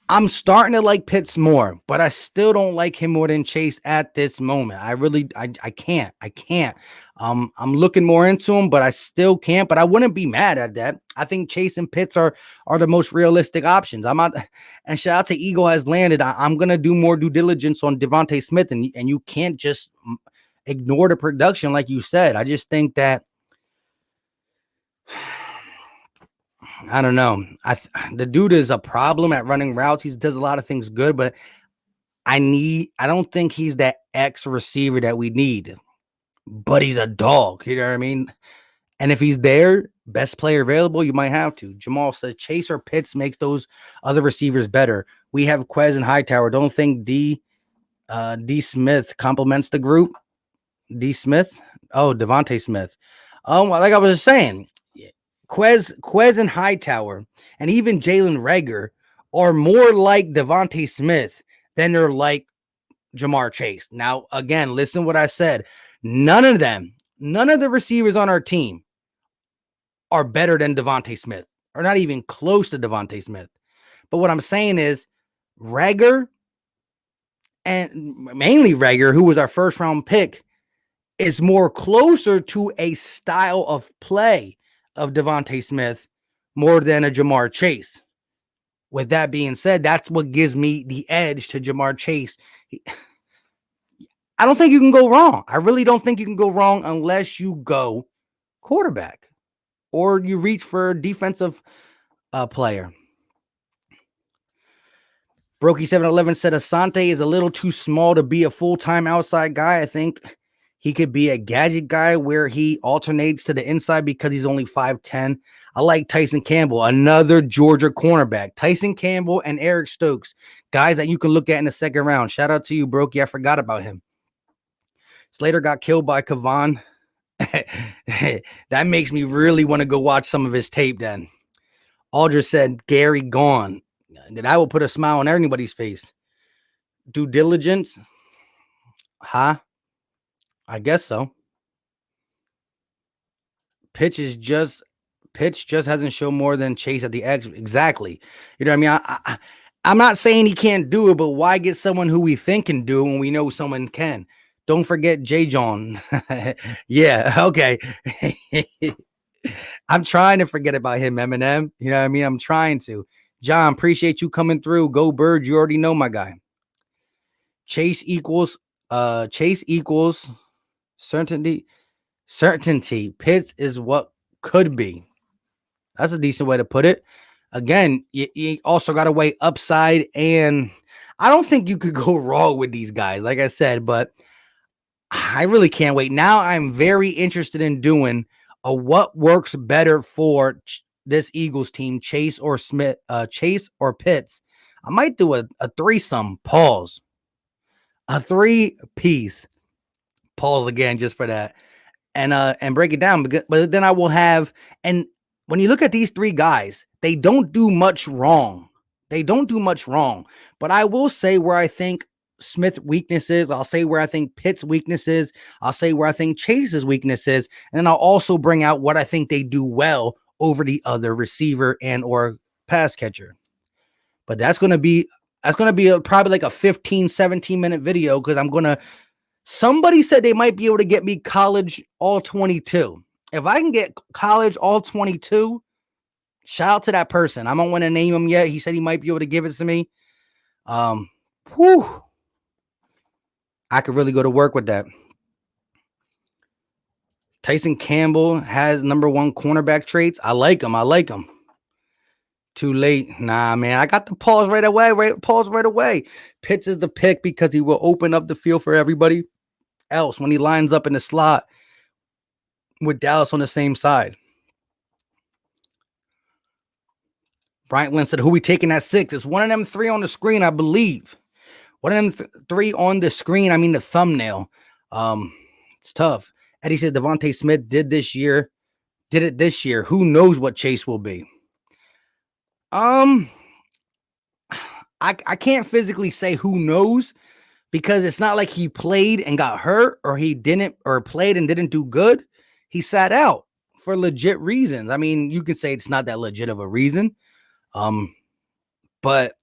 I'm starting to like Pitts more, but I still don't like him more than Chase at this moment. I can't. I'm looking more into him, but I still can't. But I wouldn't be mad at that. I think Chase and Pitts are the most realistic options. I'm not. And shout out to Eagle has landed. I'm gonna do more due diligence on Devontae Smith, and you can't just ignore the production like you said. I just think that I don't know. The dude is a problem at running routes. He does a lot of things good, but I don't think he's that X receiver that we need. But he's a dog. You know what I mean? And if he's there, best player available, you might have to. Jamal says Chase or Pitts makes those other receivers better. We have Quez and Hightower. Don't think D Smith complements the group. D Smith? Oh, Devontae Smith. Like I was saying, Quez and Hightower and even Jalen Reagor are more like Devontae Smith than they're like Jamar Chase. Now, again, listen to what I said. None of the receivers on our team are better than Devontae Smith, or not even close to Devontae Smith. But what I'm saying is Reagor, and mainly Reagor, who was our first round pick, is more closer to a style of play of Devontae Smith more than a Jamar Chase. With that being said, that's what gives me the edge to Jamar Chase. I don't think you can go wrong. I really don't think you can go wrong unless you go quarterback or you reach for a defensive player. Brokey711 said Asante is a little too small to be a full-time outside guy. I think he could be a gadget guy where he alternates to the inside because he's only 5'10". I like Tyson Campbell, another Georgia cornerback. Tyson Campbell and Eric Stokes, guys that you can look at in the second round. Shout out to you, Brokey. I forgot about him. Slater got killed by Kavan. That makes me really want to go watch some of his tape then. Aldridge said, Gerry gone. That will put a smile on anybody's face. Due diligence? Huh? I guess so. Pitch just hasn't shown more than Chase at the X. Exactly. You know what I mean? I'm not saying he can't do it, but why get someone who we think can do it when we know someone can? Don't forget J. John. Yeah, okay. I'm trying to forget about him, Eminem. You know what I mean? I'm trying to. John, appreciate you coming through. Go Bird. You already know my guy. Chase equals certainty. Pitts is what could be. That's a decent way to put it. Again, you also got to weigh upside, and I don't think you could go wrong with these guys, like I said, but I really can't wait. Now I'm very interested in doing what works better for this Eagles team, Chase or Smith, Chase or Pitts. I might do a threesome, pause. A 3-piece, pause again just for that. And break it down. But then I will have, and when you look at these three guys, they don't do much wrong. But I will say where I think Smith weaknesses. I'll say where I think Pitt's weaknesses. I'll say where I think Chase's weaknesses. And then I'll also bring out what I think they do well over the other receiver and or pass catcher. But that's going to be probably like a 15, 17-minute video because somebody said they might be able to get me college all 22. If I can get college all 22, shout out to that person. I don't want to name him yet. He said he might be able to give it to me. I could really go to work with that. Tyson Campbell has number one cornerback traits. I like him. Too late. Nah, man. I got the pause right away. Pitts is the pick because he will open up the field for everybody else when he lines up in the slot with Dallas on the same side. Bryant Lynn said, who we taking at 6? It's one of them 3 on the screen, I believe. One of them 3 on the screen. I mean, the thumbnail. It's tough. Eddie says Devontae Smith did it this year. Who knows what Chase will be? I can't physically say who knows because it's not like he played and got hurt or he didn't or played and didn't do good. He sat out for legit reasons. I mean, you can say it's not that legit of a reason. But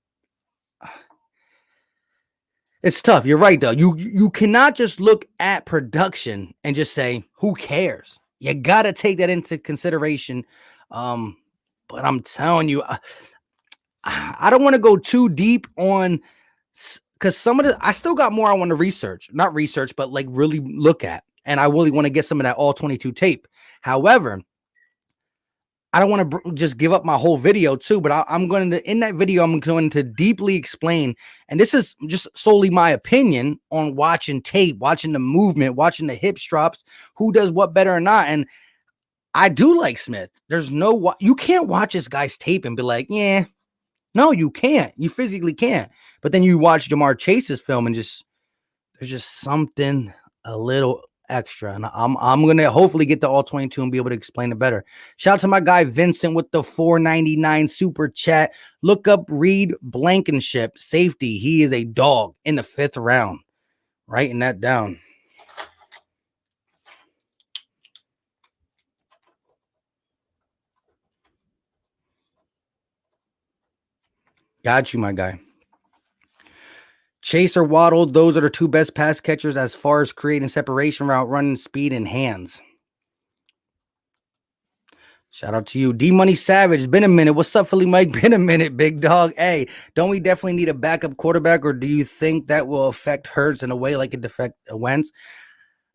it's tough. You're right, though. You cannot just look at production and just say, who cares? You got to take that into consideration. But I'm telling you, I don't want to go too deep on because I still got more I want to not research, but like really look at. And I really want to get some of that all 22 tape. However, I don't want to just give up my whole video too, but I'm going to, in that video, I'm going to deeply explain. And this is just solely my opinion on watching tape, watching the movement, watching the hip drops, who does what better or not. And I do like Smith. You can't watch this guy's tape and be like, yeah, no, you can't. You physically can't. But then you watch Jamar Chase's film and there's just something a little extra. And I'm going to hopefully get to all 22 and be able to explain it better. Shout out to my guy Vincent with the $4.99 super chat. Look up Reed Blankenship, safety. He is a dog in the 5th round. Writing that down. Got you, my guy. Chase or Waddle, those are the 2 best pass catchers as far as creating separation, route running, speed, and hands. Shout out to you. D-Money Savage, been a minute. What's up, Philly Mike? Been a minute, big dog. Hey, don't we definitely need a backup quarterback, or do you think that will affect Hurts in a way like it affect Wentz?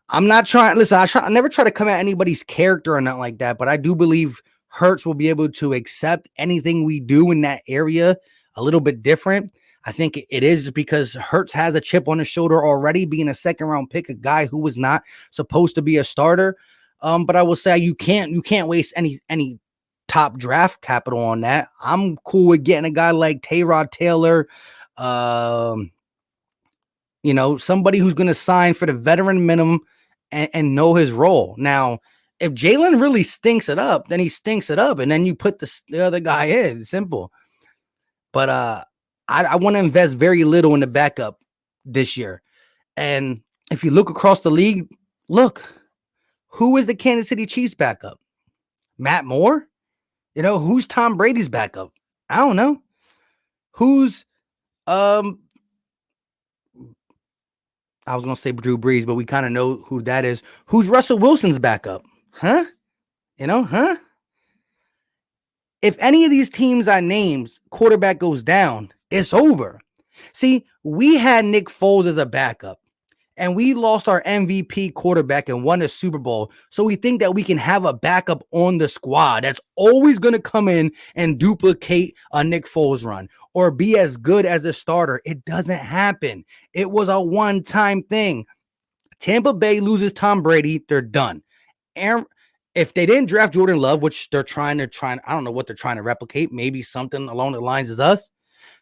I'm not trying. Listen, I never try to come at anybody's character or nothing like that, but I do believe Hurts will be able to accept anything we do in that area a little bit different. I think it is just because Hurts has a chip on his shoulder already, being a second round pick, a guy who was not supposed to be a starter. But I will say you can't waste any top draft capital on that. I'm cool with getting a guy like Tyrod Taylor, um, somebody who's going to sign for the veteran minimum and know his role. Now, if Jalen really stinks it up, then he stinks it up, and then you put the other guy in. Simple. But I want to invest very little in the backup this year. And if you look across the league, look, who is the Kansas City Chiefs backup? Matt Moore? Who's Tom Brady's backup? I don't know. Who's I was going to say Drew Brees, but we kind of know who that is. Who's Russell Wilson's backup? Huh? If any of these teams I named, quarterback goes down, it's over. See, we had Nick Foles as a backup, and we lost our MVP quarterback and won a Super Bowl. So we think that we can have a backup on the squad that's always going to come in and duplicate a Nick Foles run or be as good as a starter. It doesn't happen. It was a one-time thing. Tampa Bay loses Tom Brady, they're done. If they didn't draft Jordan Love, which they're trying, I don't know what they're trying to replicate, maybe something along the lines as us.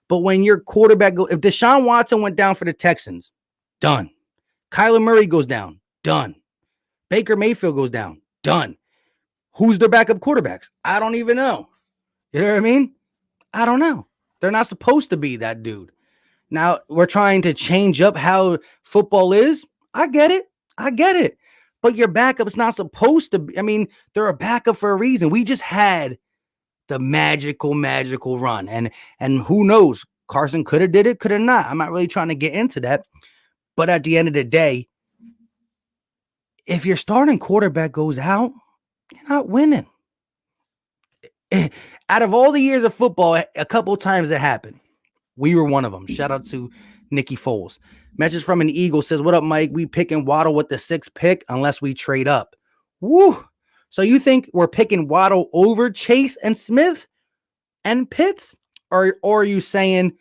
But when your quarterback if Deshaun Watson went down for the Texans, done. Kyler Murray goes down, done. Baker Mayfield goes down, done. Who's their backup quarterbacks? I don't even know. You know what I mean? I don't know. They're not supposed to be that dude. Now, we're trying to change up how football is. I get it. But your backup's not supposed to be. I mean, they're a backup for a reason. We just had the magical run. And who knows? Carson could have did it, could have not. I'm not really trying to get into that. But at the end of the day, if your starting quarterback goes out, you're not winning. Out of all the years of football, a couple times it happened. We were one of them. Shout out to Nicky Foles. Message from an Eagle says, what up, Mike? We picking Waddle with the 6th pick unless we trade up. Woo! So you think we're picking Waddle over Chase and Smith and Pitts? Or are you saying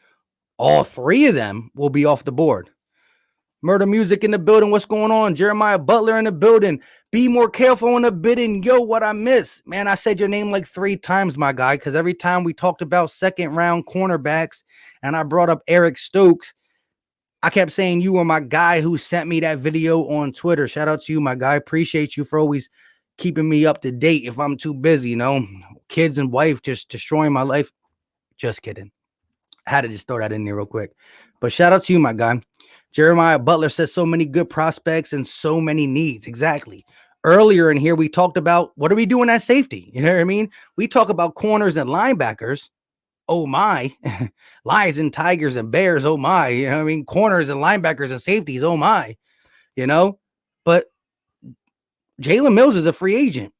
all 3 of them will be off the board? Murder Music in the building. What's going on? Jeremiah Butler in the building. Be more careful in the bidding. Yo, what I miss? Man, I said your name like 3 times, my guy, because every time we talked about second-round cornerbacks and I brought up Eric Stokes, I kept saying you were my guy who sent me that video on Twitter. Shout out to you, my guy. Appreciate you for always keeping me up to date if I'm too busy, Kids and wife just destroying my life. Just kidding. I had to just throw that in there real quick. But shout out to you, my guy. Jeremiah Butler says so many good prospects and so many needs. Exactly. Earlier in here, we talked about what are we doing at safety? You know what I mean? We talk about corners and linebackers. Oh my. Lions and Tigers and Bears. Oh my. You know what I mean? Corners and linebackers and safeties. Oh my. But Jalen Mills is a free agent.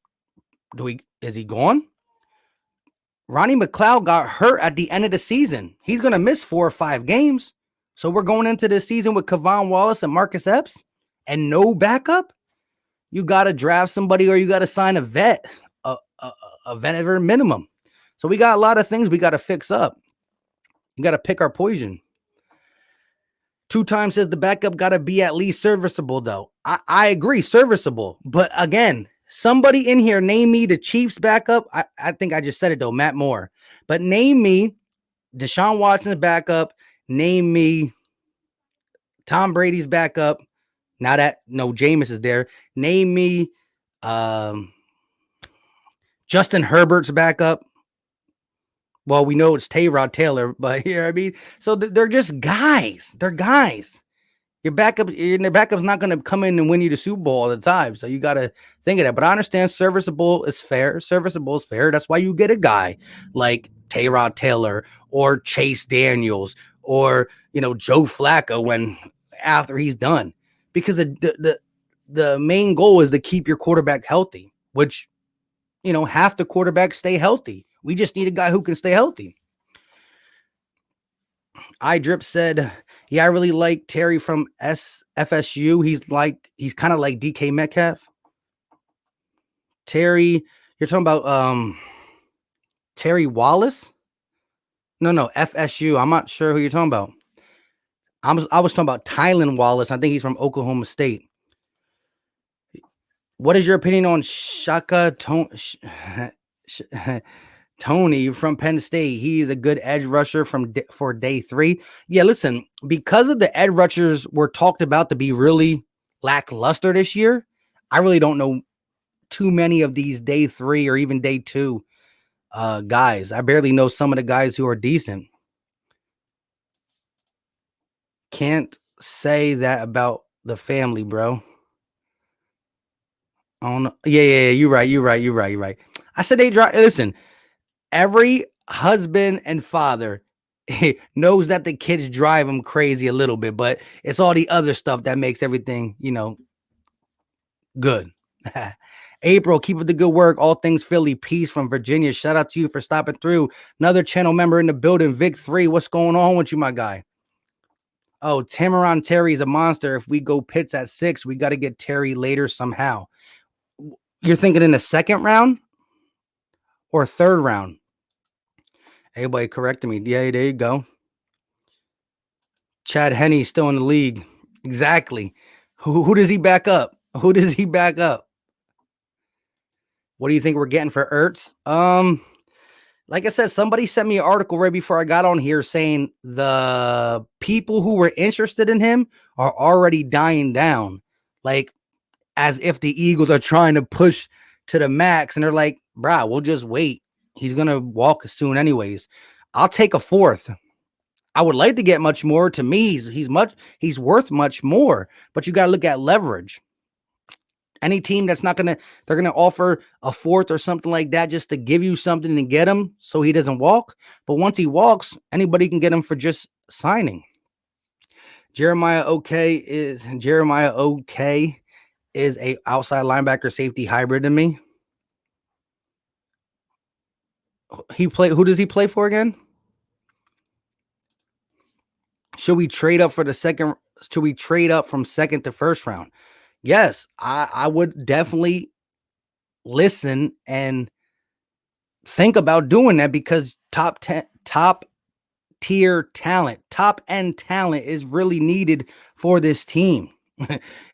Is he gone? Ronnie McLeod got hurt at the end of the season. He's going to miss 4 or 5 games. So we're going into the season with Kevon Wallace and Marcus Epps and no backup. You got to draft somebody or you got to sign a vet, a veteran minimum. So we got a lot of things we got to fix up. You got to pick our poison. 2 times says the backup got to be at least serviceable, though. I agree, serviceable. But again, somebody in here, name me the Chiefs backup. I think I just said it, though, Matt Moore. But name me Deshaun Watson's backup. Name me Tom Brady's backup. Now that Jameis is there. Name me Justin Herbert's backup. Well, we know it's Tyrod Taylor, but you know what I mean? So they're just guys. They're guys. Your backup's not going to come in and win you the Super Bowl all the time. So you got to think of that. But I understand serviceable is fair. Serviceable is fair. That's why you get a guy like Tyrod Taylor or Chase Daniels or, Joe Flacco after he's done. Because the main goal is to keep your quarterback healthy, which, half the quarterbacks stay healthy. We just need a guy who can stay healthy. iDrip said, yeah, I really like Terry from FSU. He's kind of like DK Metcalf. Terry, you're talking about Terry Wallace? No, FSU. I'm not sure who you're talking about. I was talking about Tylen Wallace. I think he's from Oklahoma State. What is your opinion on Tony from Penn State? He's a good edge rusher for day 3. Yeah, listen, because of the edge rushers were talked about to be really lackluster this year, I really don't know too many of these day 3 or even day 2 guys. I barely know some of the guys who are decent. Can't say that about the family, bro. Oh no. Yeah. You're right. I said they drive. Listen, every husband and father knows that the kids drive them crazy a little bit, but it's all the other stuff that makes everything, good. April, keep up the good work. All things Philly. Peace from Virginia. Shout out to you for stopping through. Another channel member in the building, Vic 3. What's going on with you, my guy? Oh, Tamaron Terry is a monster. If we go Pitts at 6, we got to get Terry later somehow. You're thinking in the second round or third round? Everybody corrected me. Yeah, there you go. Chad Henne still in the league. Exactly. Who does he back up? What do you think we're getting for Ertz? Like I said, somebody sent me an article right before I got on here saying the people who were interested in him are already dying down. Like, as if the Eagles are trying to push to the max, and they're like, "Brah, we'll just wait. He's gonna walk soon, anyways." I'll take a 4th. I would like to get much more. To me, he's worth much more. But you got to look at leverage. Any team that's not they're gonna offer a 4th or something like that just to give you something to get him so he doesn't walk. But once he walks, anybody can get him for just signing. Jeremiah OK is a outside linebacker safety hybrid to me. Who does he play for again? Should we trade up for the second? Should we trade up from second to first round? Yes, I would definitely listen and think about doing that, because top tier talent, top end talent is really needed for this team.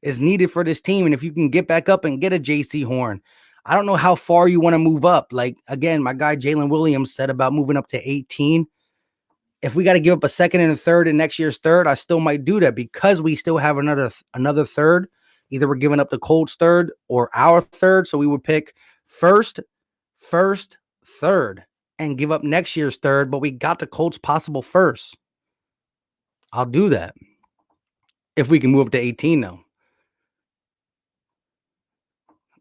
Is needed for this team. And if you can get back up and get a JC Horn, I don't know how far you want to move up. Like, again, my guy Jalen Williams said about moving up to 18. If we got to give up a second and a third in next year's third, I still might do that, because we still have another third. Either we're giving up the Colts third or our third. So we would pick first, third, and give up next year's third, but we got the Colts possible first. I'll do that. If we can move up to 18, though.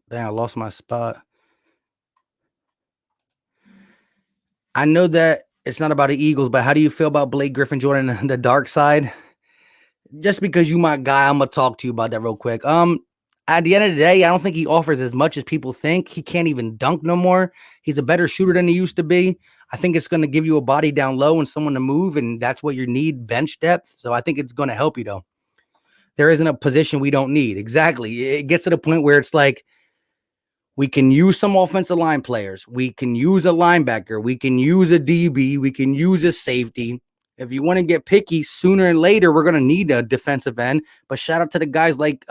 Damn, I lost my spot. I know that it's not about the Eagles, but how do you feel about Blake Griffin joining the dark side? Just because you my guy, I'm gonna talk to you about that real quick. At the end of the day, I don't think he offers as much as people think. He can't even dunk no more. He's a better shooter than he used to be. I think it's going to give you a body down low and someone to move, and that's what you need, bench depth. So I think it's going to help you, though. There isn't a position we don't need. Exactly. It gets to the point where it's like, we can use some offensive line players. We can use a linebacker. We can use a DB. We can use a safety. If you want to get picky, sooner or later, we're going to need a defensive end. But shout out to the guys like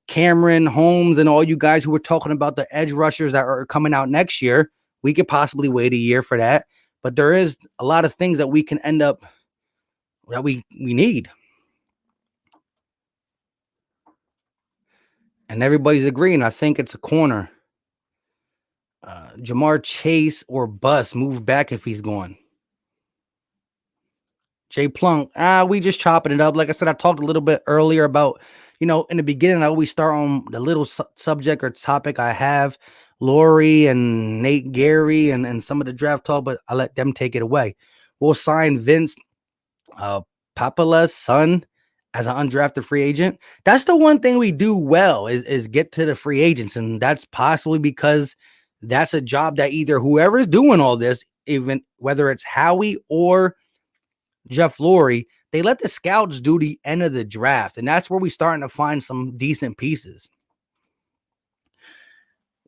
Cameron, Holmes, and all you guys who were talking about the edge rushers that are coming out next year. We could possibly wait a year for that. But there is a lot of things that we can end up that we need. And everybody's agreeing. I think it's a corner. Jamar Chase or bust. Move back if he's going. Jay Plunk. We just chopping it up. Like I said, I talked a little bit earlier about, in the beginning, I always start on the little subject or topic I have. Lurie and Nate Gerry and some of the draft talk, but I let them take it away. We'll sign Vince Papala's son as an undrafted free agent. That's the one thing we do well is get to the free agents. And that's possibly because that's a job that either whoever is doing all this, even whether it's Howie or Jeff Lurie, they let the scouts do the end of the draft. And that's where we're starting to find some decent pieces.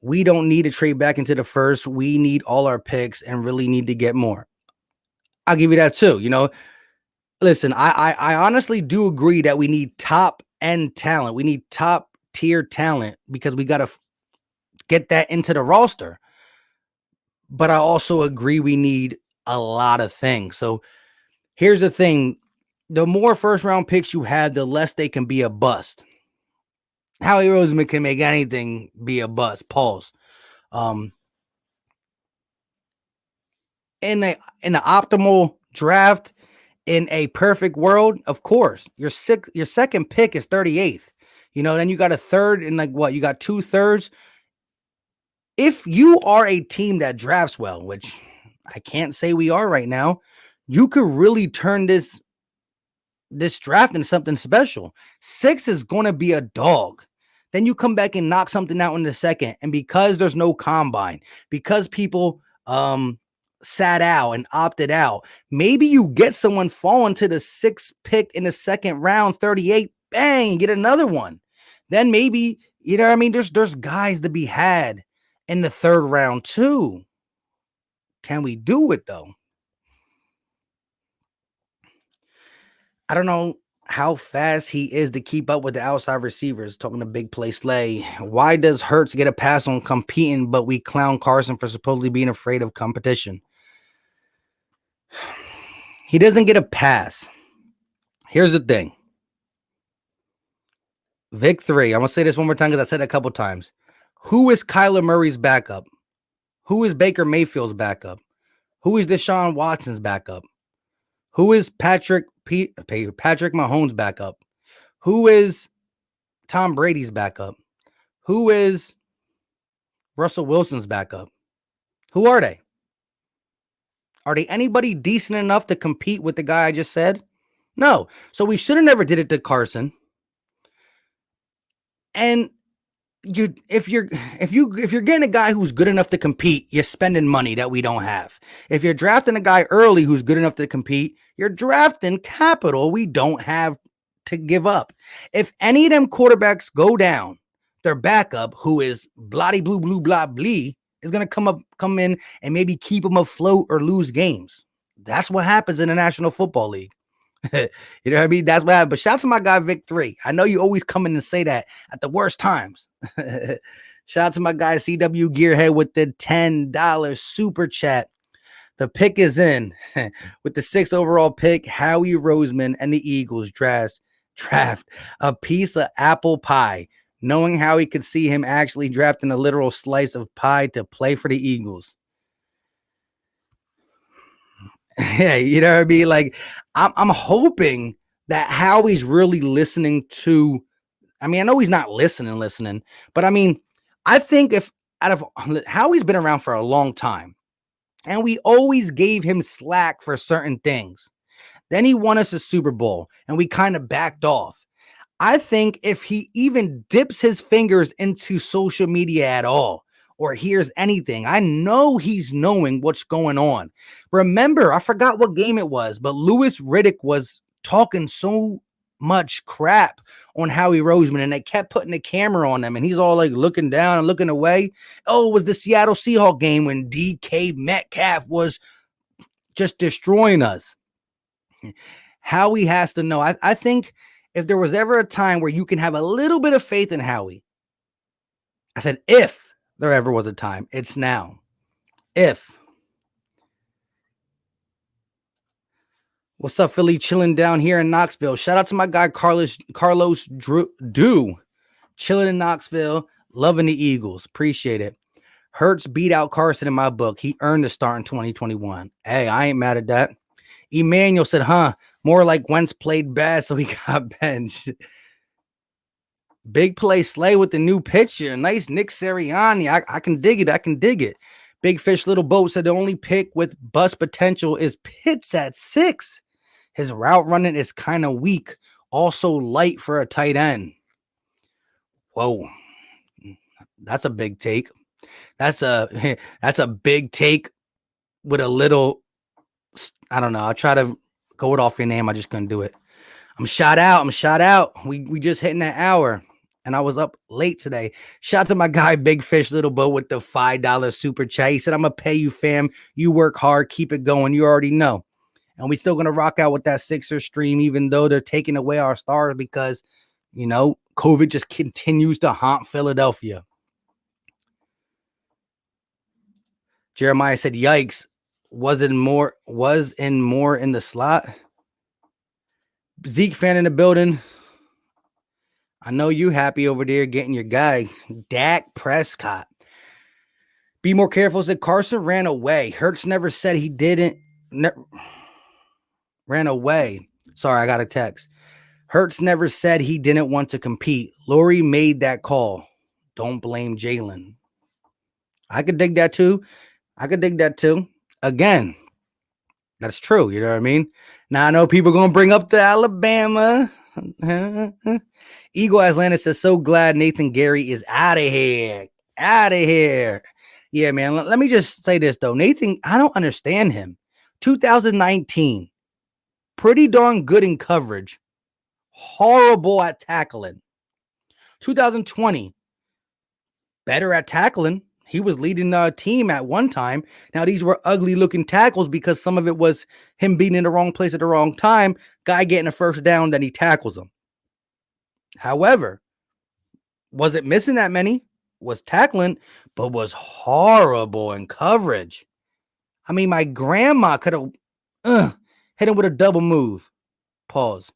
We don't need to trade back into the first. We need all our picks and really need to get more. I'll give you that too. Listen, I honestly do agree that we need top end talent. We need top tier talent because we got to get that into the roster. But I also agree we need a lot of things. So here's the thing. The more first round picks you have, the less they can be a bust. Howie Roseman can make anything be a bust. Pause. In the optimal draft, in a perfect world, of course, your second pick is 38th. Then you got a third and you got 2/3. If you are a team that drafts well, which I can't say we are right now, you could really turn this draft into something special. 6 is going to be a dog. Then you come back and knock something out in the second. And because there's no combine, because people sat out and opted out, maybe you get someone falling to the 6th pick in the second round, 38, bang, get another one. Then maybe, there's guys to be had in the 3rd round too. Can we do it though? I don't know how fast he is to keep up with the outside receivers. Talking to Big Play Slay. Why does Hurts get a pass on competing, but we clown Carson for supposedly being afraid of competition? He doesn't get a pass. Here's the thing. Vic 3. I'm going to say this one more time because I said it a couple times. Who is Kyler Murray's backup? Who is Baker Mayfield's backup? Who is Deshaun Watson's backup? Who is Patrick Mahomes' backup? Who is Tom Brady's backup? Who is Russell Wilson's backup? Who are they? Are they anybody decent enough to compete with the guy I just said? No. So we should have never did it to Carson. And if you're getting a guy who's good enough to compete, you're spending money that we don't have. If you're drafting a guy early who's good enough to compete, you're drafting capital we don't have to give up. If any of them quarterbacks go down, their backup, who is bloody blue blue blah blee, is going to come in and maybe keep them afloat or lose games. That's what happens in the National Football League. You know what I mean? That's what happened. But shout out to my guy Vic 3. I know you always come in and say that at the worst times. Shout out to my guy CW Gearhead with the $10 super chat. The pick is in with the 6th overall pick. Howie Roseman and the Eagles draft a piece of apple pie, knowing how he could see him actually drafting a literal slice of pie to play for the Eagles. Yeah, you know what I mean? Like, I'm hoping that Howie's really listening to. I mean, I know he's not listening, but I mean, I think if out of Howie's been around for a long time, and we always gave him slack for certain things. Then he won us a Super Bowl, and we kind of backed off. I think if he even dips his fingers into social media at all, or hears anything, I know he's knowing what's going on. Remember, I forgot what game it was, but Louis Riddick was talking so much crap on Howie Roseman, and they kept putting the camera on him, and he's all like looking down and looking away. Oh, it was the Seattle Seahawks game when DK Metcalf was just destroying us. Howie has to know. I think if there was ever a time where you can have a little bit of faith in Howie, I said if there ever was a time, it's now. If. What's up, Philly? Chilling down here in Knoxville. Shout out to my guy Carlos Drew. Chilling in Knoxville. Loving the Eagles. Appreciate it. Hurts beat out Carson in my book. He earned the start in 2021. Hey, I ain't mad at that. Emmanuel said, more like Wentz played bad, so he got benched. Big Play Slay with the new picture. Nice Nick Sirianni. I can dig it. Big Fish Little Boat said the only pick with bust potential is Pitts at 6. His route running is kind of weak. Also light for a tight end. Whoa. That's a big take. That's a big take with a little, I don't know. I'll try to go it off your name. I just couldn't do it. I'm shot out. We just hitting that hour. And I was up late today. Shout out to my guy, Big Fish Little Boat, with the $5 super chat. He said, I'm going to pay you, fam. You work hard. Keep it going. You already know. And we still going to rock out with that Sixers stream, even though they're taking away our stars because, COVID just continues to haunt Philadelphia. Jeremiah said, yikes, was in more in the slot. Zeke fan in the building. I know you happy over there getting your guy, Dak Prescott. Be more careful, said Carson ran away. Hurts never said he didn't. Ran away. Sorry, I got a text. Hurts never said he didn't want to compete. Lurie made that call. Don't blame Jalen. I could dig that too. Again, that's true. You know what I mean? Now I know people are going to bring up the Alabama. Eagle Atlanta says, so glad Nathan Gerry is out of here. Yeah, man. Let me just say this, though. Nathan, I don't understand him. 2019, pretty darn good in coverage. Horrible at tackling. 2020, better at tackling. He was leading the team at one time. Now, these were ugly looking tackles because some of it was him being in the wrong place at the wrong time. Guy getting a first down, then he tackles him. However, was it missing that many? Was tackling, but was horrible in coverage. I mean, my grandma could have hit him with a double move. Pause.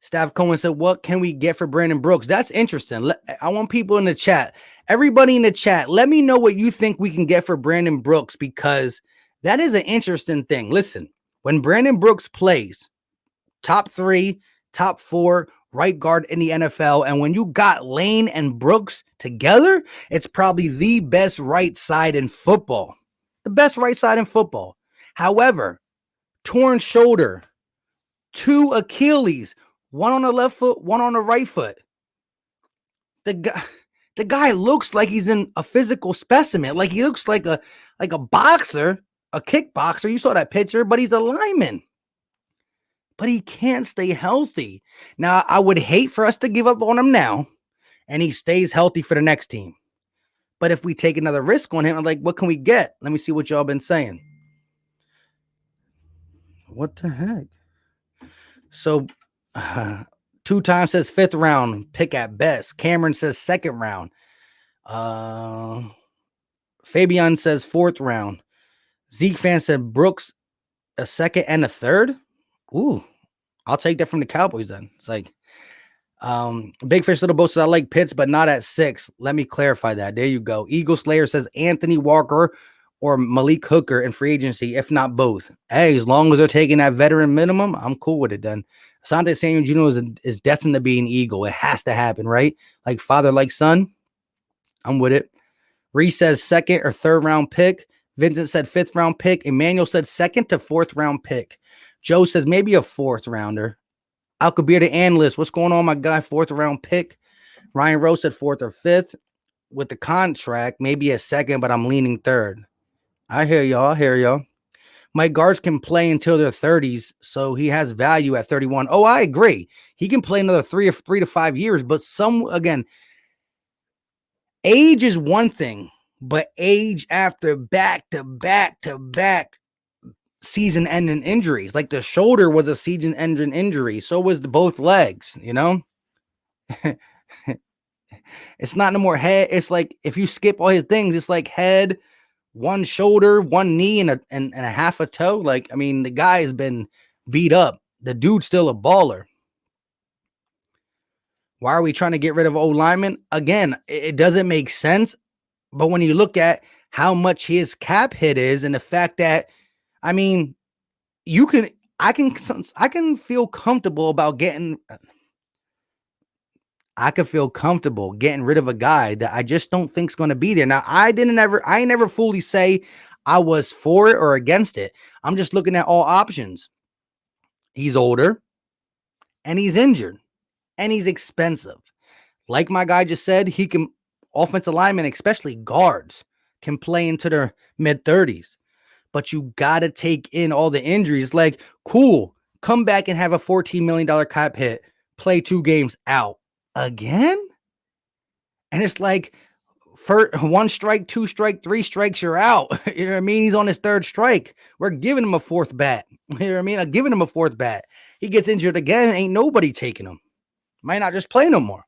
Staff Cohen said, what can we get for Brandon Brooks? That's interesting. I want people in the chat. Everybody in the chat, let me know what you think we can get for Brandon Brooks, because that is an interesting thing. Listen, when Brandon Brooks plays, top 3, top 4 right guard in the NFL, and when you got Lane and Brooks together, it's probably the best right side in football. The best right side in football. However, torn shoulder, 2 Achilles, 1 on the left foot, 1 on the right foot. The guy looks like he's in a physical specimen. Like he looks like a boxer, a kickboxer. You saw that picture, but he's a lineman. But he can't stay healthy. Now, I would hate for us to give up on him now, and he stays healthy for the next team. But if we take another risk on him, I'm like, what can we get? Let me see what y'all been saying. What the heck? So, 2 times says 5th round pick at best. Cameron says 2nd round. Fabian says 4th round. Zeke fan said Brooks a 2nd and a 3rd. Ooh, I'll take that from the Cowboys then. It's like, Big Fish Little Bo says I like Pitts, but not at 6. Let me clarify that. There you go. Eagle Slayer says Anthony Walker or Malik Hooker in free agency, if not both. Hey, as long as they're taking that veteran minimum, I'm cool with it then. Asante Samuel Jr. is destined to be an Eagle. It has to happen, right? Like father, like son. I'm with it. Reese says 2nd or 3rd round pick. Vincent said 5th round pick. Emmanuel said 2nd to 4th round pick. Joe says maybe a 4th rounder. Alkabir the analyst. What's going on, my guy? 4th round pick. Ryan Rose said 4th or 5th. With the contract, maybe a 2nd, but I'm leaning 3rd. I hear y'all. Mike guards can play until their 30s, so he has value at 31. Oh, I agree. He can play another 3 to 5 years, but age is one thing, but age after back-to-back season-ending injuries. Like the shoulder was a season-ending injury. So was both legs, you know? It's not no more head. It's like if you skip all his things, it's like head, 1 shoulder, 1 knee, and a half a toe. Like, I mean, the guy has been beat up. The dude's still a baller. Why are we trying to get rid of old linemen? Again, it doesn't make sense. But when you look at how much his cap hit is and the fact that, I mean, I can feel comfortable about getting rid of a guy that I just don't think is going to be there. Now, I never fully say I was for it or against it. I'm just looking at all options. He's older and he's injured and he's expensive. Like my guy just said, he can, offensive linemen, especially guards, can play into their mid-30s. But you got to take in all the injuries. Like, cool, come back and have a $14 million cap hit, play 2 games out again. And it's like, first 1 strike, 2 strike, 3 strikes, you're out. You know what I mean? He's on his 3rd strike. We're giving him a 4th bat. You know what I mean? I'm giving him a 4th bat. He gets injured again. Ain't nobody taking him. Might not just play no more.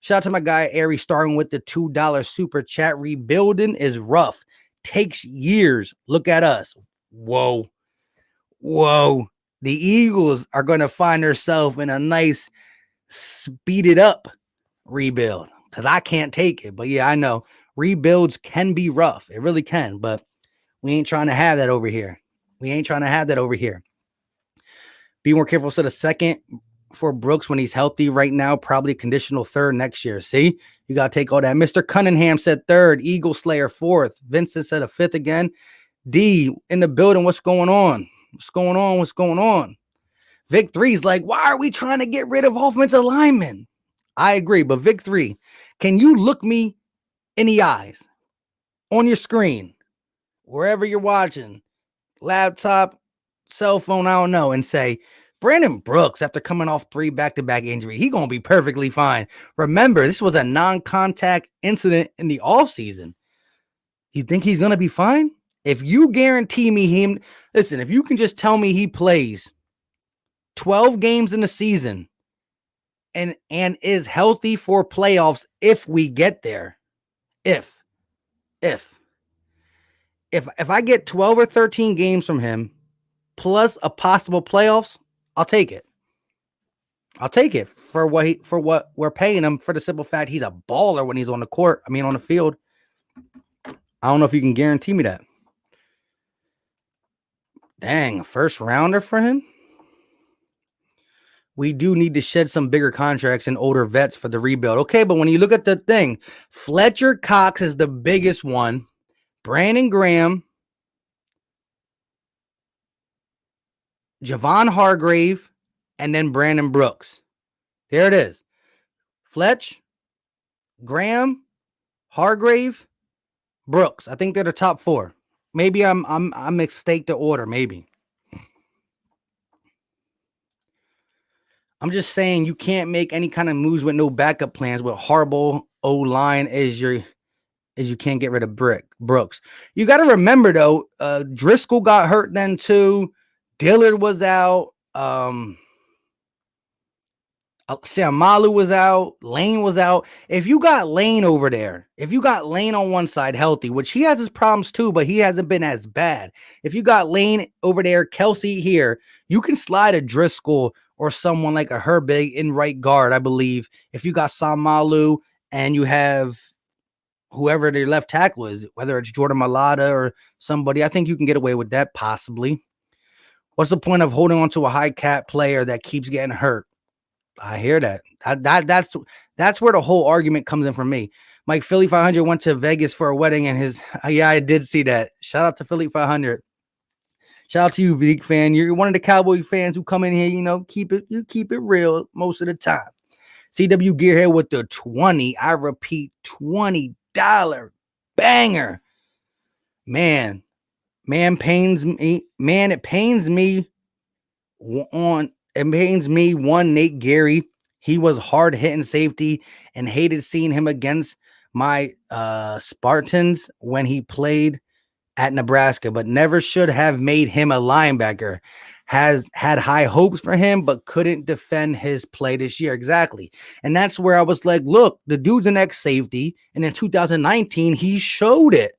Shout out to my guy, Ari, starting with the $2 super chat. Rebuilding is rough. Takes years. Look at us. Whoa. The Eagles are going to find themselves in a nice speeded up rebuild because I can't take it. But yeah, I know rebuilds can be rough. It really can. But we ain't trying to have that over here. Be more careful. So the 2nd for Brooks when he's healthy right now, probably conditional 3rd next year. See, you got to take all that. Mr. Cunningham said 3rd, Eagle Slayer 4th. Vincent said a 5th again. D in the building. What's going on? Vic 3's like, why are we trying to get rid of offensive linemen? I agree, but Vic 3, can you look me in the eyes on your screen, wherever you're watching, laptop, cell phone, I don't know, and say, Brandon Brooks, after coming off 3 back-to-back injury, he going to be perfectly fine. Remember, this was a non-contact incident in the offseason. You think he's going to be fine? If you guarantee me him, listen, if you can just tell me he plays 12 games in the season and is healthy for playoffs if we get there, if I get 12 or 13 games from him plus a possible playoffs, I'll take it. For what we're paying him, for the simple fact he's a baller when he's on the court. I mean, on the field. I don't know if you can guarantee me that. Dang, a 1st rounder for him? We do need to shed some bigger contracts and older vets for the rebuild. Okay, but when you look at the thing, Fletcher Cox is the biggest one. Brandon Graham, Javon Hargrave, and then Brandon Brooks. There it is. Fletch, Graham, Hargrave, Brooks. I think they're the top 4. Maybe I'm mistake the order. Maybe. I'm just saying you can't make any kind of moves with no backup plans with horrible O-line as you can't get rid of Brooks. You got to remember though, Driscoll got hurt then too. Dillard was out. Samalu was out. Lane was out. If you got Lane over there, if you got Lane on one side healthy, which he has his problems too, but he hasn't been as bad. If you got Lane over there, Kelsey here, you can slide a Driscoll or someone like a Herbig in right guard, I believe. If you got Samalu and you have whoever their left tackle is, whether it's Jordan Mailata or somebody, I think you can get away with that possibly. What's the point of holding on to a high cap player that keeps getting hurt? I hear that. That's where the whole argument comes in for me. Mike Philly 500 went to Vegas for a wedding and his yeah, I did see that. Shout out to Philly 500. Shout out to you, Vic fan. You're one of the Cowboy fans who come in here, you keep it real most of the time. CW Gearhead with the 20. I repeat, $20 banger. Man, it pains me. One, Nate Gerry. He was hard hitting safety and hated seeing him against my Spartans when he played at Nebraska, but never should have made him a linebacker. Has had high hopes for him, but couldn't defend his play this year. Exactly. And that's where I was like, look, the dude's an ex-safety. And in 2019, he showed it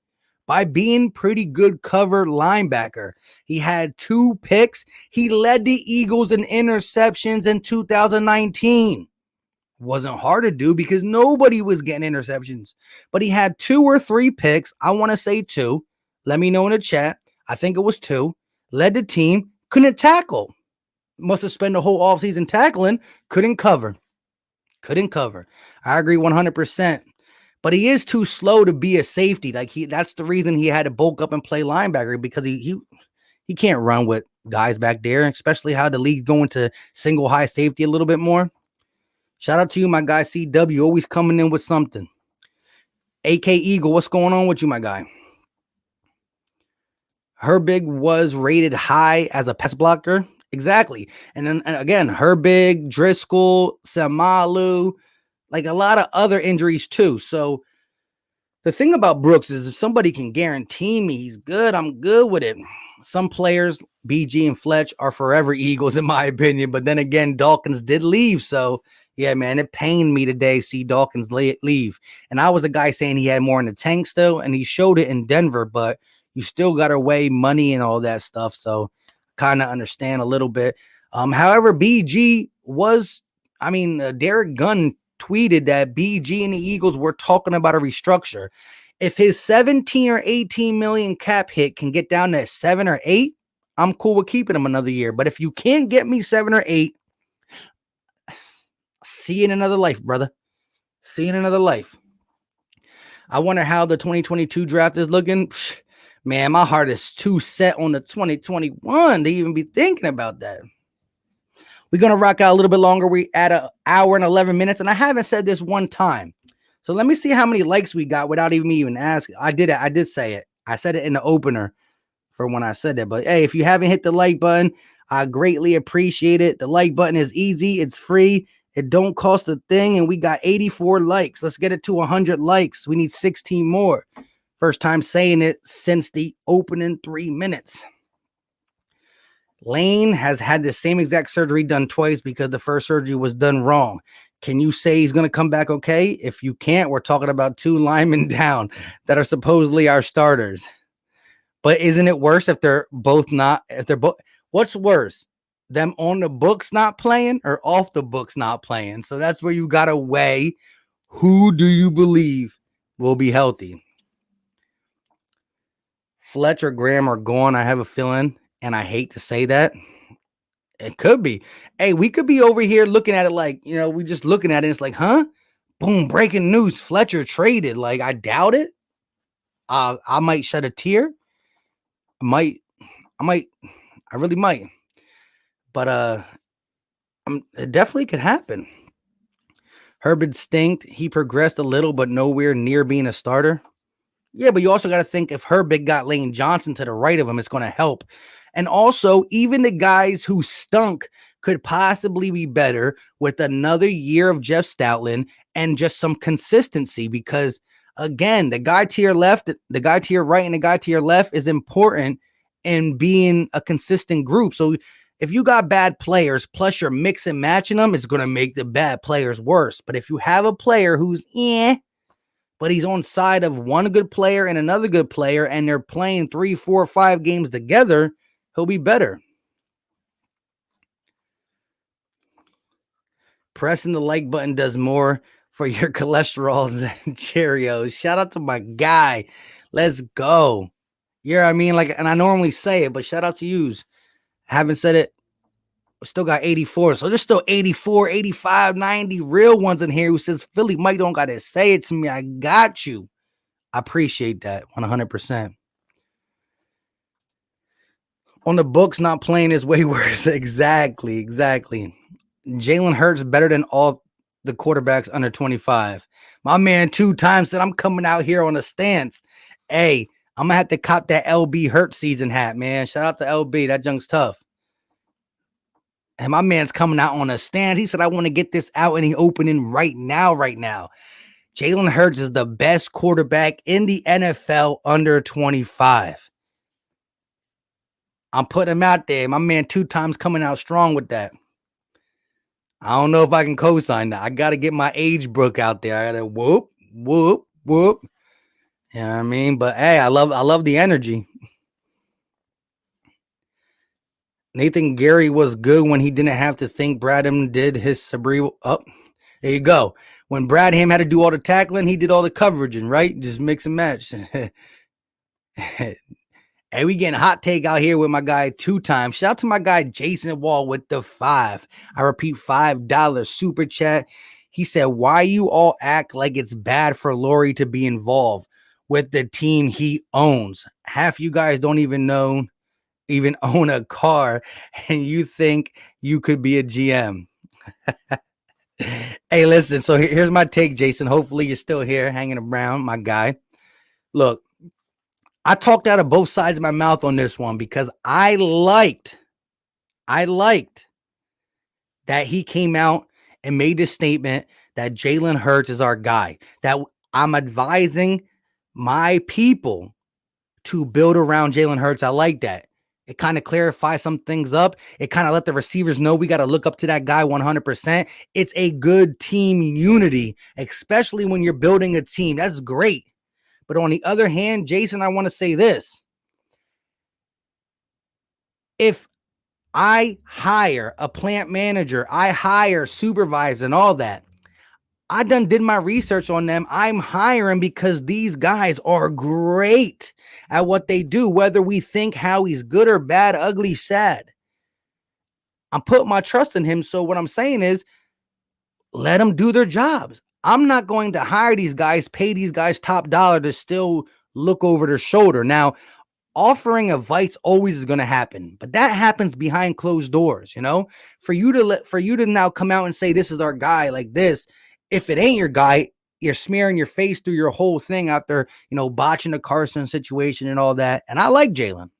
by being pretty good cover linebacker. He had 2 picks. He led the Eagles in interceptions in 2019. Wasn't hard to do because nobody was getting interceptions. But he had 2 or 3 picks. I want to say 2. Let me know in the chat. I think it was 2. Led the team. Couldn't tackle. Must have spent the whole offseason tackling. Couldn't cover. I agree 100%. But he is too slow to be a safety. That's the reason he had to bulk up and play linebacker, because he can't run with guys back there, especially how the league going to single high safety a little bit more. Shout out to you, my guy CW, always coming in with something. AK Eagle, what's going on with you, my guy? Herbig was rated high as a pass blocker. Exactly. And then again, Herbig, Driscoll, Samalu, like a lot of other injuries too. So The thing about Brooks is if somebody can guarantee me he's good, I'm good with it. Some players, BG and Fletch, are forever Eagles in my opinion. But then again, Dawkins did leave. So yeah, man, it pained me today to see Dawkins leave. And I was a guy saying he had more in the tank still, and he showed it in Denver, but you still got to weigh money and all that stuff. So kind of understand a little bit. However, BG was, Derek Gunn tweeted that BG and the Eagles were talking about a restructure. If his 17 or 18 million cap hit can get down to 7 or 8, I'm cool with keeping him another year. But if you can't get me 7 or 8, see you in another life, brother. See you in another life. I wonder how the 2022 draft is looking. Man, my heart is too set on the 2021 to even be thinking about that. We're going to rock out a little bit longer. We're at an hour and 11 minutes, and I haven't said this one time. So let me see how many likes we got without even asking. I did say it. I said it in the opener for when I said that. But hey, if you haven't hit the like button, I greatly appreciate it. The like button is easy. It's free. It don't cost a thing, and we got 84 likes. Let's get it to 100 likes. We need 16 more. First time saying it since the opening 3 minutes. Lane has had the same exact surgery done twice because the first surgery was done wrong. Can you say he's going to come back okay? If you can't, we're talking about 2 linemen down that are supposedly our starters. But isn't it worse if they're both not? What's worse? Them on the books not playing or off the books not playing? So that's where you got to weigh who do you believe will be healthy. Fletch or Graham are gone, I have a feeling, and I hate to say that. It could be. Hey, we could be over here looking at it like, we just looking at it. And it's like, huh? Boom, breaking news. Fletcher traded. Like, I doubt it. I might shed a tear. I really might. But it definitely could happen. Herbert stinked. He progressed a little, but nowhere near being a starter. Yeah, but you also got to think if Herbert got Lane Johnson to the right of him, it's going to help. And also, even the guys who stunk could possibly be better with another year of Jeff Stoutland and just some consistency because, again, the guy to your left, the guy to your right, and the guy to your left is important in being a consistent group. So if you got bad players, plus you're mix and matching them, it's going to make the bad players worse. But if you have a player who's but he's on side of one good player and another good player, and they're playing 3, 4, 5 games together, he'll be better. Pressing the like button does more for your cholesterol than Cheerios. Shout out to my guy. Let's go. Yeah, I mean, and I normally say it, but shout out to yous. Haven't said it. We still got 84. So there's still 84, 85, 90 real ones in here who says, Philly Mike don't got to say it to me. I got you. I appreciate that 100%. On the books, not playing is way worse. Exactly. Jalen Hurts better than all the quarterbacks under 25. My man 2 times said I'm coming out here on a stance. Hey, I'm going to have to cop that LB Hurts season hat, man. Shout out to LB. That junk's tough. And my man's coming out on a stand. He said, I want to get this out in the opening right now. Jalen Hurts is the best quarterback in the NFL under 25. I'm putting him out there. My man 2 times coming out strong with that. I don't know if I can co-sign that. I got to get my age book out there. I got to whoop. You know what I mean? But hey, I love the energy. Nathan Gerry was good when he didn't have to think Bradham did his cerebral. Oh, there you go. When Bradham had to do all the tackling, he did all the coveraging, right? Just mix and match. Hey, we getting hot take out here with my guy 2 times. Shout out to my guy Jason Wall with the 5. I repeat, $5 super chat. He said, why you all act like it's bad for Lurie to be involved with the team he owns? Half you guys don't even own a car, and you think you could be a GM. Hey, listen, so here's my take, Jason. Hopefully you're still here hanging around, my guy. Look, I talked out of both sides of my mouth on this one because I liked that he came out and made this statement that Jalen Hurts is our guy, that I'm advising my people to build around Jalen Hurts. I like that. It kind of clarifies some things up. It kind of let the receivers know we got to look up to that guy 100%. It's a good team unity, especially when you're building a team. That's great. But on the other hand, Jason, I want to say this. If I hire a plant manager, I hire supervisor and all that, I done did my research on them. I'm hiring because these guys are great at what they do, whether we think Howie's good or bad, ugly, sad. I'm putting my trust in him. So what I'm saying is, let them do their jobs. I'm not going to hire these guys, pay these guys top dollar to still look over their shoulder. Now, offering advice always is going to happen, but that happens behind closed doors. For you to now come out and say this is our guy like this. If it ain't your guy, you're smearing your face through your whole thing out there, botching the Carson situation and all that. And I like Jalen.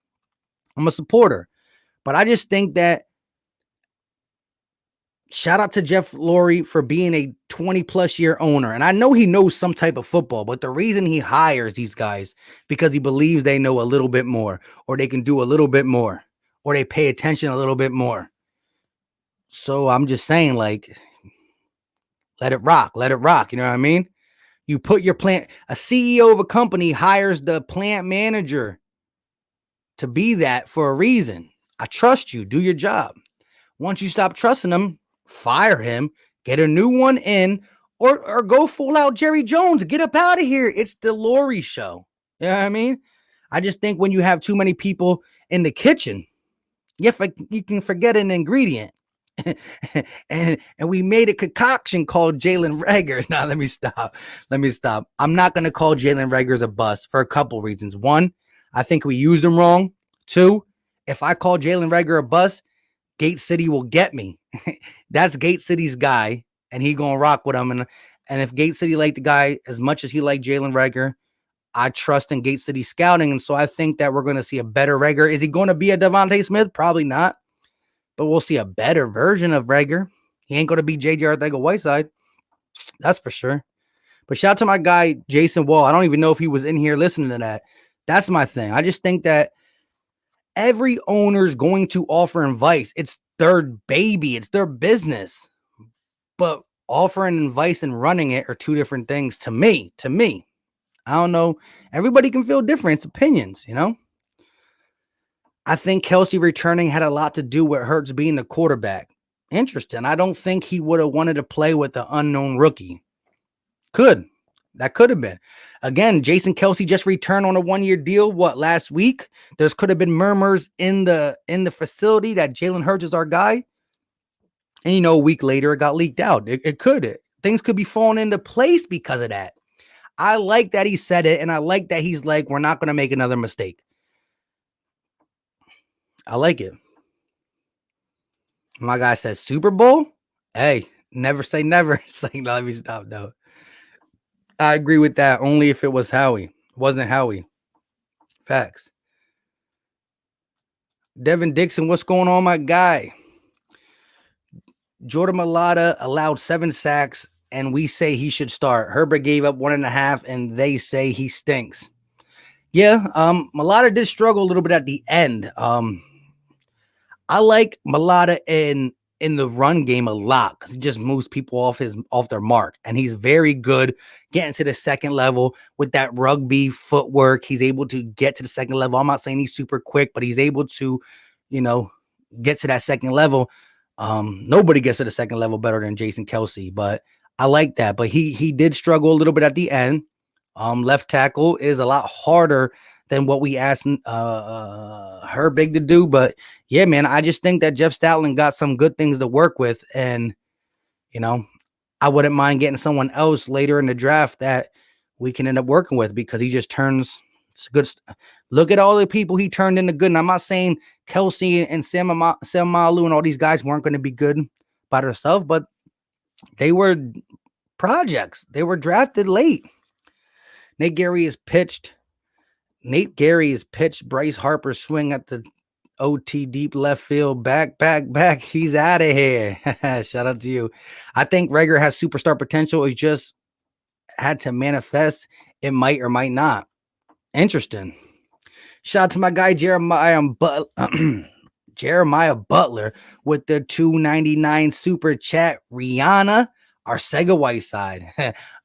I'm a supporter, but I just think that shout out to Jeff Lurie for being a 20+ year owner. And I know he knows some type of football, but the reason he hires these guys because he believes they know a little bit more, or they can do a little bit more, or they pay attention a little bit more. So I'm just saying, like, let it rock. Let it rock. You know what I mean? You put your plant, a CEO of a company hires the plant manager to be that for a reason. I trust you. Do your job. Once you stop trusting them, fire him, get a new one in, or go full out Jerry Jones. Get up out of here. It's the Lurie show. You know what I mean? I just think when you have too many people in the kitchen, you can forget an ingredient. and we made a concoction called Jalen Reagor. Now, let me stop. I'm not going to call Jalen Reagor a bust for a couple reasons. One, I think we used him wrong. Two, if I call Jalen Reagor a bust, Gate City will get me. That's Gate City's guy, and he going to rock with him. And if Gate City liked the guy as much as he liked Jalen Reagor, I trust in Gate City scouting. And so I think that we're going to see a better Reagor. Is he going to be a Devontae Smith? Probably not. But we'll see a better version of Reagor. He ain't going to be J.J. Arcega-Whiteside. That's for sure. But shout out to my guy, Jason Wall. I don't even know if he was in here listening to that. That's my thing. I just think that every owner's going to offer advice. It's their baby. It's their business. But offering advice and running it are two different things to me. I don't know. Everybody can feel different. It's opinions, I think Kelce returning had a lot to do with Hurts being the quarterback. Interesting. I don't think he would have wanted to play with the unknown rookie. That could have been. Again, Jason Kelce just returned on a 1-year deal. Last week? There could have been murmurs in the facility that Jalen Hurts is our guy. And a week later, it got leaked out. It could. Things could be falling into place because of that. I like that he said it, and I like that he's like, we're not going to make another mistake. I like it. My guy says Super Bowl. Hey, never say never. It's like, no, let me stop though. I agree with that. Only if it was Howie. It wasn't Howie. Facts. Devin Dixon, what's going on, my guy? Jordan Mailata allowed 7 sacks, and we say he should start. Herbert gave up 1.5, and they say he stinks. Yeah, Mailata did struggle a little bit at the end. I like Mailata in the run game a lot because he just moves people off their mark, and he's very good getting to the second level with that rugby footwork. He's able to get to the second level. I'm not saying he's super quick, but he's able to, get to that second level. Nobody gets to the second level better than Jason Kelce, but I like that. But he did struggle a little bit at the end. Left tackle is a lot harder than what we asked Herbig to do. But yeah, man, I just think that Jeff Stoutland got some good things to work with. And, I wouldn't mind getting someone else later in the draft that we can end up working with because he just turns good. Look at all the people he turned into good. And I'm not saying Kelce and Sam Malu and all these guys weren't going to be good by themselves, but they were projects. They were drafted late. Nate Gerry has pitched Bryce Harper swing at the OT deep left field. Back. He's out of here. Shout out to you. I think Reagor has superstar potential. It just had to manifest. It might or might not. Interesting. Shout out to my guy Jeremiah Butler with the 299 super chat. Rihanna, our Sega Whiteside.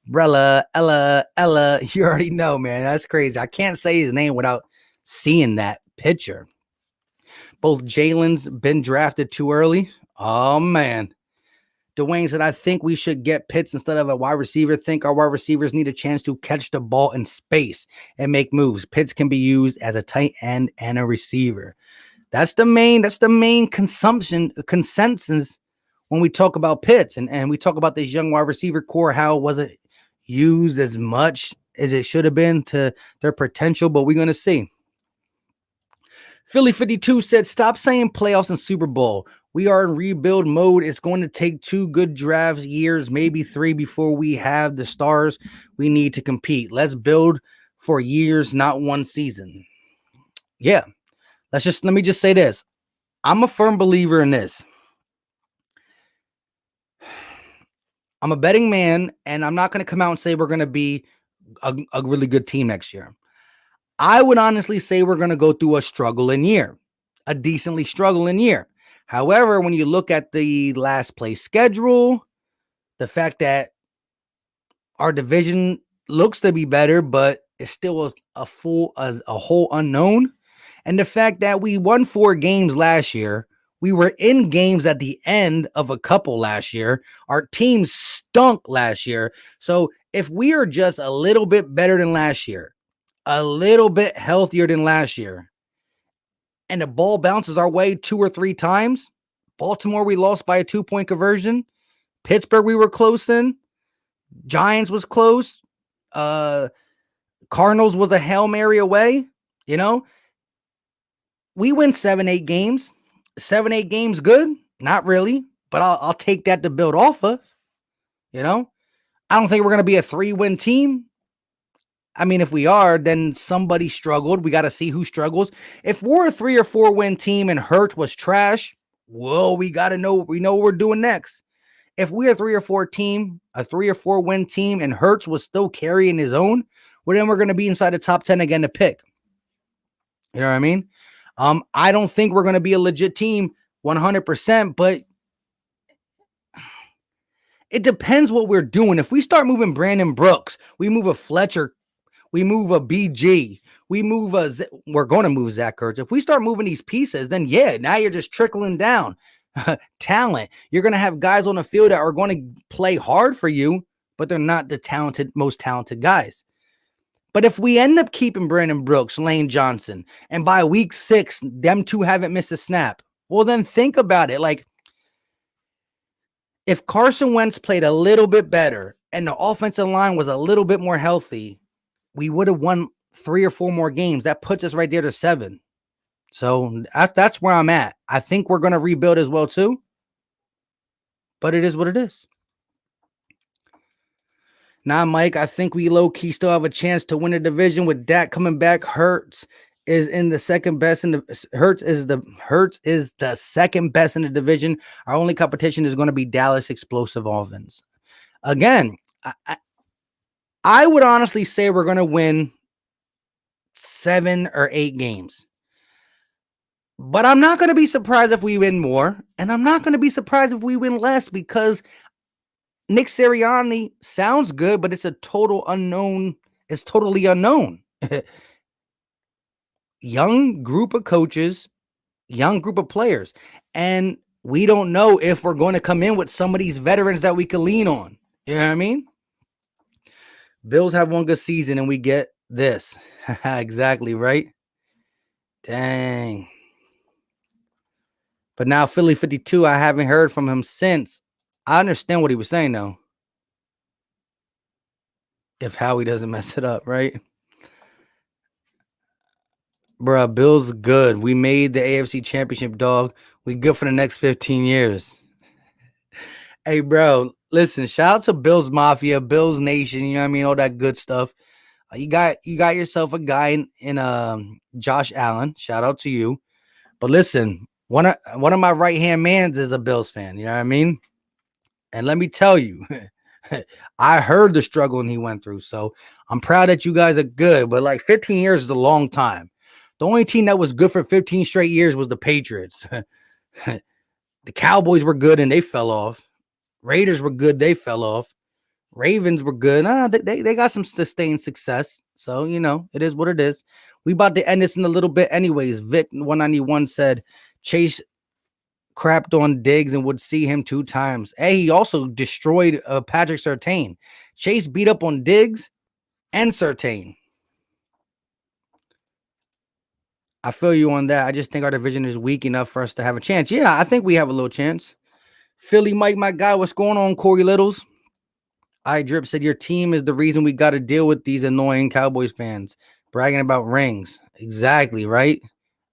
Brella, Ella, you already know, man. That's crazy. I can't say his name without seeing that picture. Both Jalen's been drafted too early. Oh, man. Dwayne said, I think we should get Pitts instead of a wide receiver. Think our wide receivers need a chance to catch the ball in space and make moves. Pitts can be used as a tight end and a receiver. That's the main consensus when we talk about Pitts and we talk about this young wide receiver core, how it wasn't used as much as it should have been to their potential, but we're going to see. Philly 52 said, stop saying playoffs and Super Bowl. We are in rebuild mode. It's going to take 2 good draft years, maybe 3 before we have the stars we need to compete. Let's build for years, not one season. Yeah. Let me just say this. I'm a firm believer in this. I'm a betting man, and I'm not going to come out and say we're going to be a really good team next year. I would honestly say we're going to go through a struggling year, a decently struggling year. However, when you look at the last place schedule, the fact that our division looks to be better, but it's still a whole unknown, and the fact that we won 4 games last year, we were in games at the end of a couple last year. Our team stunk last year. So if we are just a little bit better than last year, a little bit healthier than last year, and the ball bounces our way 2 or 3 times. Baltimore, we lost by a 2-point conversion. Pittsburgh, we were close in. Giants was close. Cardinals was a Hail Mary away. You know, we win 7-8 games. 7-8 games good? Not really, but I'll take that to build off of. You know, I don't think we're going to be a 3-win team. I mean, if we are, then somebody struggled. We got to see who struggles. If we're a 3 or 4 win team and Hurts was trash, well, we got to know. We know what we're doing next. If we're a 3 or 4 win team and Hurts was still carrying his own, well, then we're going to be inside the top 10 again to pick. You know what I mean? I don't think we're going to be a legit team 100%, but it depends what we're doing. If we start moving Brandon Brooks, we move a Fletcher, we move a BG, we're going to move Zach Ertz. If we start moving these pieces, then yeah, now you're just trickling down talent. You're going to have guys on the field that are going to play hard for you, but they're not the most talented guys. But if we end up keeping Brandon Brooks, Lane Johnson, and by week 6, them two haven't missed a snap, well, then think about it. Like, if Carson Wentz played a little bit better and the offensive line was a little bit more healthy, we would have won 3 or 4 more games. That puts us right there to 7. So that's where I'm at. I think we're going to rebuild as well too, but it is what it is. Now, Mike, I think we low-key still have a chance to win the division with Dak coming back. Hurts is the second best in the division. Our only competition is going to be Dallas explosive offense. Again, I would honestly say we're going to win 7 or 8 games. But I'm not going to be surprised if we win more, and I'm not going to be surprised if we win less, because Nick Sirianni sounds good, but it's a total unknown. It's totally unknown. Young group of coaches, young group of players, and we don't know if we're going to come in with some of these veterans that we can lean on. You know what I mean? Bills have one good season, and we get this. Exactly, right? Dang. But now Philly 52, I haven't heard from him since. I understand what he was saying, though. If Howie doesn't mess it up, right? Bruh, Bills good. We made the AFC Championship, dog. We good for the next 15 years. Hey, bro, listen, shout out to Bills Mafia, Bills Nation, you know what I mean? All that good stuff. You got yourself a guy in Josh Allen. Shout out to you. But listen, one of my right-hand mans is a Bills fan, you know what I mean? And let me tell you, I heard the struggle he went through. So I'm proud that you guys are good. But like 15 years is a long time. The only team that was good for 15 straight years was the Patriots. The Cowboys were good and they fell off. Raiders were good. They fell off. Ravens were good. They got some sustained success. So, it is what it is. We about to end this in a little bit anyways. Vic 191 said Chase crapped on Diggs and would see him 2 times. Hey, he also destroyed Patrick Surtain. Chase beat up on Diggs and Surtain. I feel you on that. I just think our division is weak enough for us to have a chance. Yeah, I think we have a little chance. Philly Mike, my guy, what's going on, Corey Littles? I Drip said your team is the reason we got to deal with these annoying Cowboys fans bragging about rings. Exactly, right?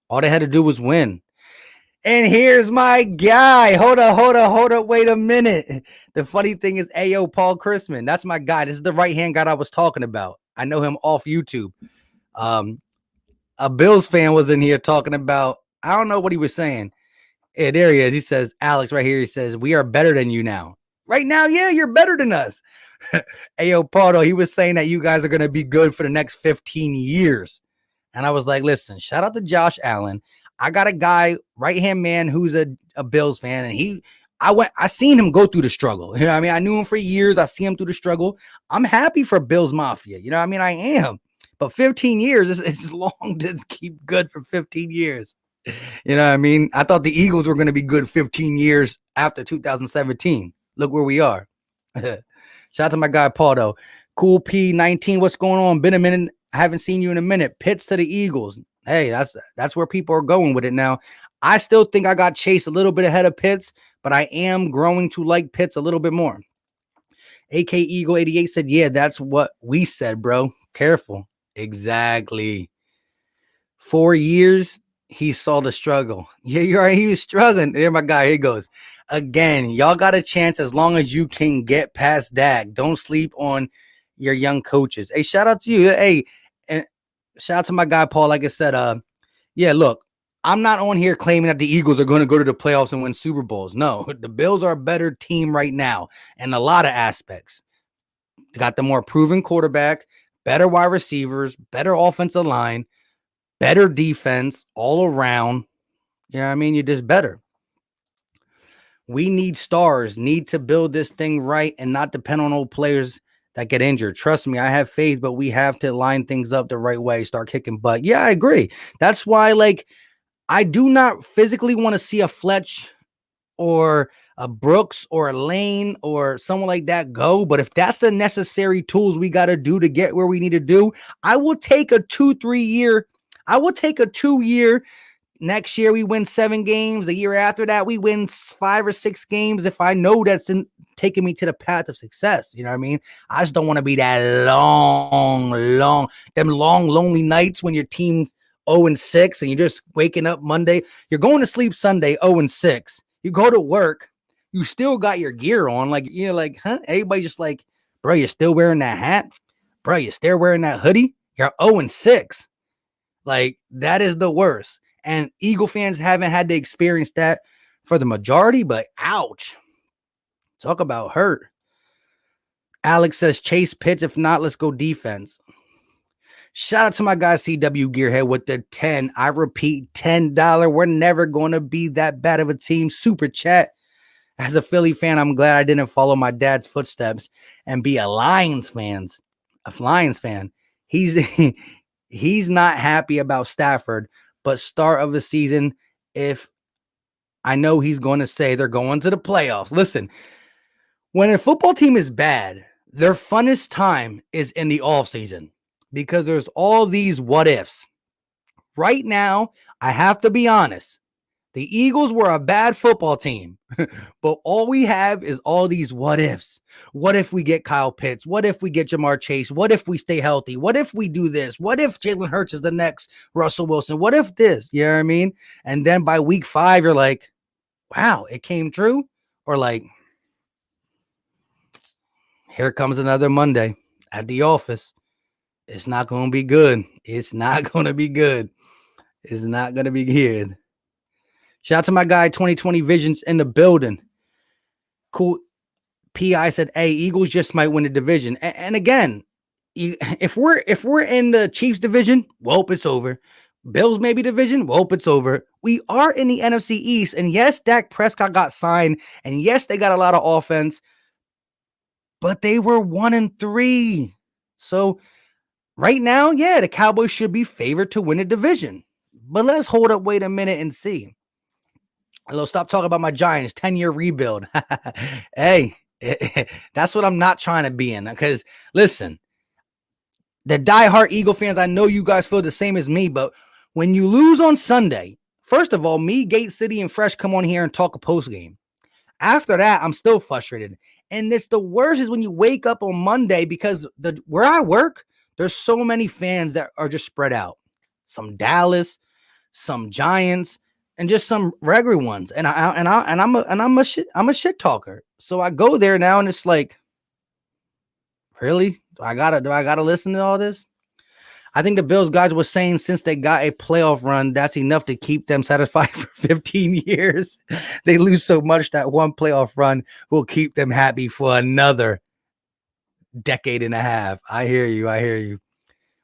All they had to do was win. And here's my guy. Hold up. Wait a minute. The funny thing is, Ayo Paul Chrisman. That's my guy. This is the right-hand guy I was talking about. I know him off YouTube. A Bills fan was in here talking about, I don't know what he was saying. Yeah, there he is. He says, Alex right here, he says, we are better than you now. Right now, yeah, you're better than us. Ayo Pardo, he was saying that you guys are going to be good for the next 15 years. And I was like, listen, shout out to Josh Allen. I got a guy, right-hand man, who's a Bills fan, and I seen him go through the struggle. You know what I mean? I knew him for years. I see him through the struggle. I'm happy for Bills Mafia. You know what I mean? I am. But 15 years is long to keep good for 15 years. You know what I mean? I thought the Eagles were going to be good 15 years after 2017. Look where we are. Shout out to my guy, Paul, though. Cool P19, what's going on? Been a minute. I haven't seen you in a minute. Pitts to the Eagles. Hey, that's where people are going with it now. I still think I got Chase a little bit ahead of Pitts, but I am growing to like Pitts a little bit more. AK Eagle 88 said, yeah, that's what we said, bro. Careful. Exactly. 4 years, he saw the struggle. Yeah, you're right. He was struggling. There, my guy. Here goes. Again, y'all got a chance as long as you can get past Dak. Don't sleep on your young coaches. Hey, shout out to you. Hey, and shout out to my guy, Paul. Like I said, yeah, look, I'm not on here claiming that the Eagles are going to go to the playoffs and win Super Bowls. No, the Bills are a better team right now in a lot of aspects. They got the more proven quarterback, better wide receivers, better offensive line, better defense all around. You know what I mean? You're just better. We need stars, need to build this thing right and not depend on old players that get injured. Trust me, I have faith, but we have to line things up the right way, start kicking butt. Yeah, I agree. That's why, like, I do not physically want to see a Fletch or a Brooks or a Lane or someone like that go. But if that's the necessary tools we got to do to get where we need to do, I will take a 2-3 year. I will take a 2-year. Next year, we win 7 games. The year after that, we win 5 or 6 games. If I know that's taking me to the path of success, you know what I mean? I just don't want to be that long, lonely nights when your team's 0-6 and you're just waking up Monday. You're going to sleep Sunday 0-6. You go to work, you still got your gear on. Like, like, huh? Everybody just like, bro, you're still wearing that hat? Bro, you're still wearing that hoodie? You're 0-6. Like, that is the worst. And Eagle fans haven't had to experience that for the majority, but ouch. Talk about hurt. Alex says, Chase Pitts. If not, let's go defense. Shout out to my guy CW Gearhead with the 10. I repeat, $10. We're never going to be that bad of a team. Super chat. As a Philly fan, I'm glad I didn't follow my dad's footsteps and be a Lions fan. He's not happy about Stafford, but start of the season, if I know he's going to say they're going to the playoffs. Listen, when a football team is bad, their funnest time is in the offseason because there's all these what ifs. Right now, I have to be honest. The Eagles were a bad football team, but all we have is all these what ifs. What if we get Kyle Pitts? What if we get Jamar Chase? What if we stay healthy? What if we do this? What if Jalen Hurts is the next Russell Wilson? What if this? You know what I mean? And then by week 5, you're like, wow, it came true. Or like, here comes another Monday at the office. It's not going to be good. It's not going to be good. It's not going to be good. Shout out to my guy, 2020 Visions in the building. Cool PI said, "Hey, Eagles just might win the division." And again, if we're in the Chiefs division, well, it's over. Bills maybe division, well, it's over. We are in the NFC East, and yes, Dak Prescott got signed, and yes, they got a lot of offense, but they were 1-3. So right now, yeah, the Cowboys should be favored to win a division. But let's hold up, wait a minute, and see. Hello, stop talking about my Giants 10-year rebuild. Hey, that's what I'm not trying to be in. Because listen, the diehard Eagle fans, I know you guys feel the same as me, but when you lose on Sunday, first of all, me, Gate City, and Fresh come on here and talk a post game. After that, I'm still frustrated. And it's the worst is when you wake up on Monday because where I work, there's so many fans that are just spread out. Some Dallas, some Giants, and just some regular ones. And I'm a shit talker. So I go there now and it's like, really? Do I gotta listen to all this? I think the Bills guys were saying since they got a playoff run, that's enough to keep them satisfied for 15 years. They lose so much that one playoff run will keep them happy for another decade and a half. I hear you.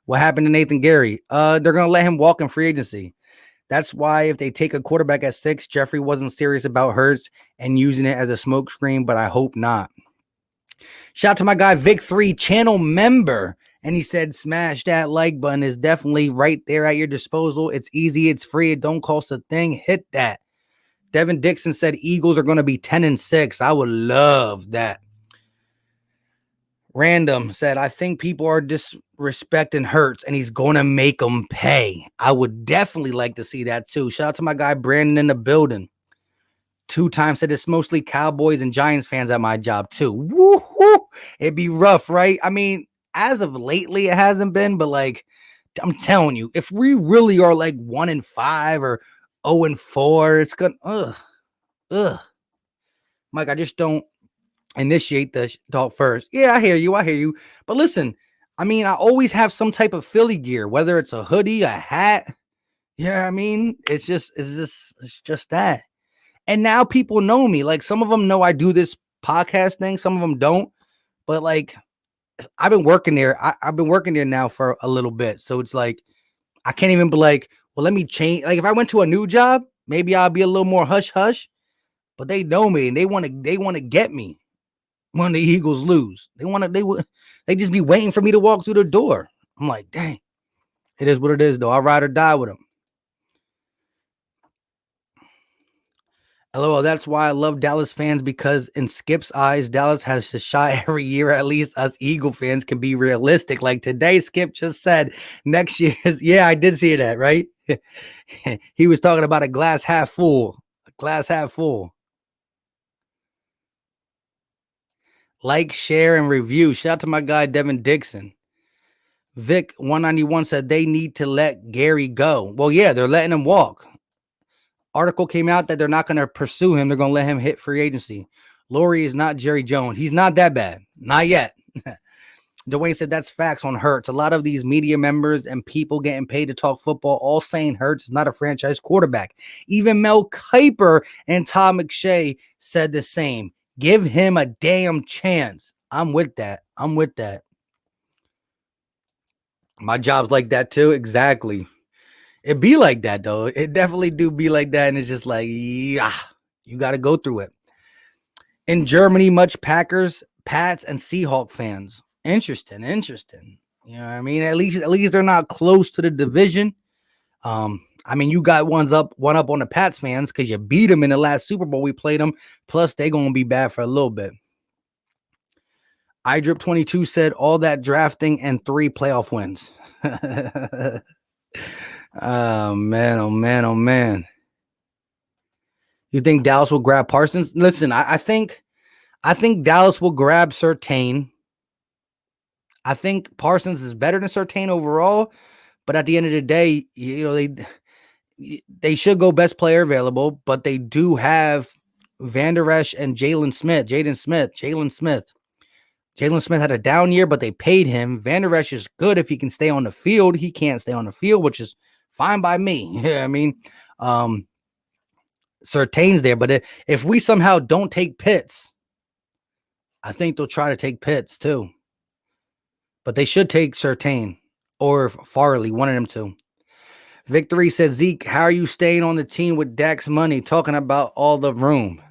What happened to Nathan Gerry? They're going to let him walk in free agency. That's why if they take a quarterback at 6, Jeffrey wasn't serious about Hurts and using it as a smokescreen, but I hope not. Shout out to my guy Vic3, channel member. And he said, smash that like button. Is definitely right there at your disposal. It's easy. It's free. It don't cost a thing. Hit that. Devin Dixon said Eagles are going to be 10-6. I would love that. Random said, I think people are disrespecting Hurts and he's going to make them pay. I would definitely like to see that too. Shout out to my guy Brandon in the building. 2 times said it's mostly Cowboys and Giants fans at my job too. Woo-hoo! It'd be rough, right? I mean, as of lately, it hasn't been, but like, I'm telling you, if we really are like 1-5 or 0-4, it's gonna, Mike, I just don't initiate the talk first. Yeah, I hear you. But listen, I mean, I always have some type of Philly gear, whether it's a hoodie, a hat. Yeah, I mean, it's just that. And now people know me. Like some of them know I do this podcast thing, some of them don't. But like, I've been working there. I've been working there now for a little bit. So it's like, I can't even be like, well, let me change. Like if I went to a new job, maybe I'll be a little more hush hush, but they know me and they want to get me when the Eagles lose. They just be waiting for me to walk through the door. I'm like, dang, it is what it is though. I'll ride or die with them. LOL, that's why I love Dallas fans, because in Skip's eyes, Dallas has a shot every year. At least us Eagle fans can be realistic. Like today, Skip just said next year's. Yeah, I did see that, right? He was talking about a glass half full. A glass half full. Like, share, and review. Shout out to my guy, Devin Dixon. Vic191 said they need to let Gerry go. Well, yeah, they're letting him walk. Article came out that they're not going to pursue him. They're going to let him hit free agency. Lurie is not Jerry Jones. He's not that bad. Not yet. Dwayne said that's facts on Hurts. A lot of these media members and people getting paid to talk football all saying Hurts is not a franchise quarterback. Even Mel Kiper and Todd McShay said the same. Give him a damn chance. I'm with that. My job's like that too. Exactly. It be like that though. It definitely do be like that. And it's just like, yeah, you got to go through it. In Germany, much Packers, Pats, and Seahawk fans. Interesting. You know what I mean? At least they're not close to the division. I mean, you got one up on the Pats fans because you beat them in the last Super Bowl we played them. Plus, they're going to be bad for a little bit. iDrip22 said all that drafting and 3 playoff wins. Oh, man. You think Dallas will grab Parsons? Listen, I think Dallas will grab Surtain. I think Parsons is better than Surtain overall, but at the end of the day, you know, they should go best player available, but they do have Van Der Esch and Jaden Smith. Jalen Smith had a down year, but they paid him. Van Der Esch is good if he can stay on the field. He can't stay on the field, which is fine by me. Yeah, I mean, Surtain's there, but if we somehow don't take Pitts, I think they'll try to take Pitts too, but they should take Surtain or Farley, one of them two. Victory said, Zeke, how are you staying on the team with Dak's money? Talking about all the room.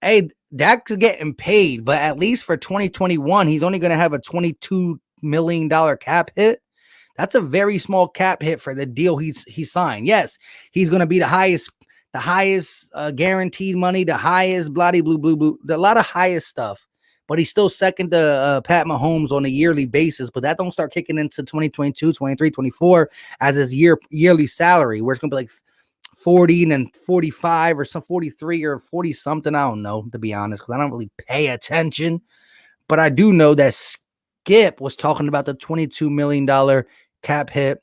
Hey, Dak's getting paid, but at least for 2021, he's only going to have a $22 million cap hit. That's a very small cap hit for the deal he signed. Yes, he's going to be the highest guaranteed money, the highest bloody blue, a lot of highest stuff. But he's still second to Pat Mahomes on a yearly basis. But that don't start kicking into 2022, 23, 24 as his yearly salary, where it's going to be like 40 and then 45 or some 43 or 40 something. I don't know, to be honest, because I don't really pay attention. But I do know that Skip was talking about the $22 million cap hit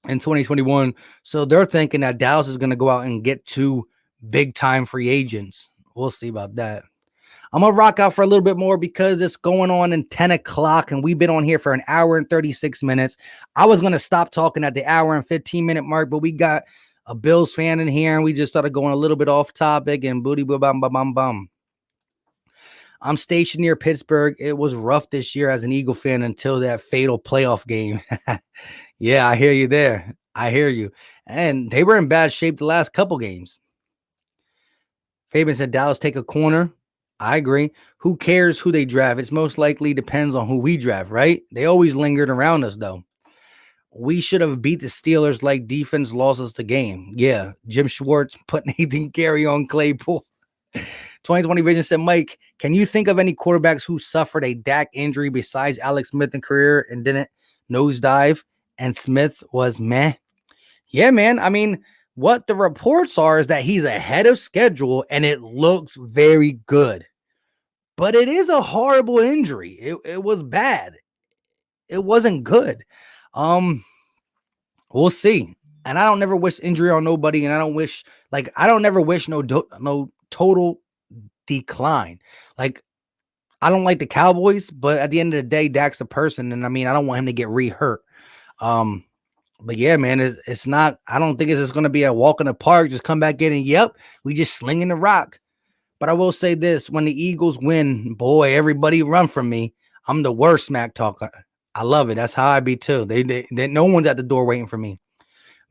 in 2021. So they're thinking that Dallas is going to go out and get 2 big time free agents. We'll see about that. I'm going to rock out for a little bit more because it's going on in 10 o'clock and we've been on here for an hour and 36 minutes. I was going to stop talking at the hour and 15-minute mark, but we got a Bills fan in here and we just started going a little bit off topic and booty bum bum bum bum. I'm stationed near Pittsburgh. It was rough this year as an Eagle fan until that fatal playoff game. Yeah, I hear you there. I hear you. And they were in bad shape the last couple games. Fabian said Dallas take a corner. I agree. Who cares who they draft? It's most likely depends on who we draft, right? They always lingered around us, though. We should have beat the Steelers like defense lost us the game. Yeah, Jim Schwartz put Nathan Gerry on Claypool. 2020 Vision said, Mike, can you think of any quarterbacks who suffered a Dak injury besides Alex Smith in career and didn't nosedive? And Smith was meh. Yeah, man. I mean, what the reports are is that he's ahead of schedule and it looks very good. But it is a horrible injury. It was bad. It wasn't good. We'll see. And I don't never wish injury on nobody. And I don't never wish no total decline. Like, I don't like the Cowboys, but at the end of the day, Dak's a person. And I mean, I don't want him to get re-hurt. But yeah, man, it's not, I don't think it's just going to be a walk in the park. Just come back in and yep, we just slinging the rock. But I will say this, when the Eagles win, boy, everybody run from me. I'm the worst smack talker. I love it. That's how I be too. They no one's at the door waiting for me.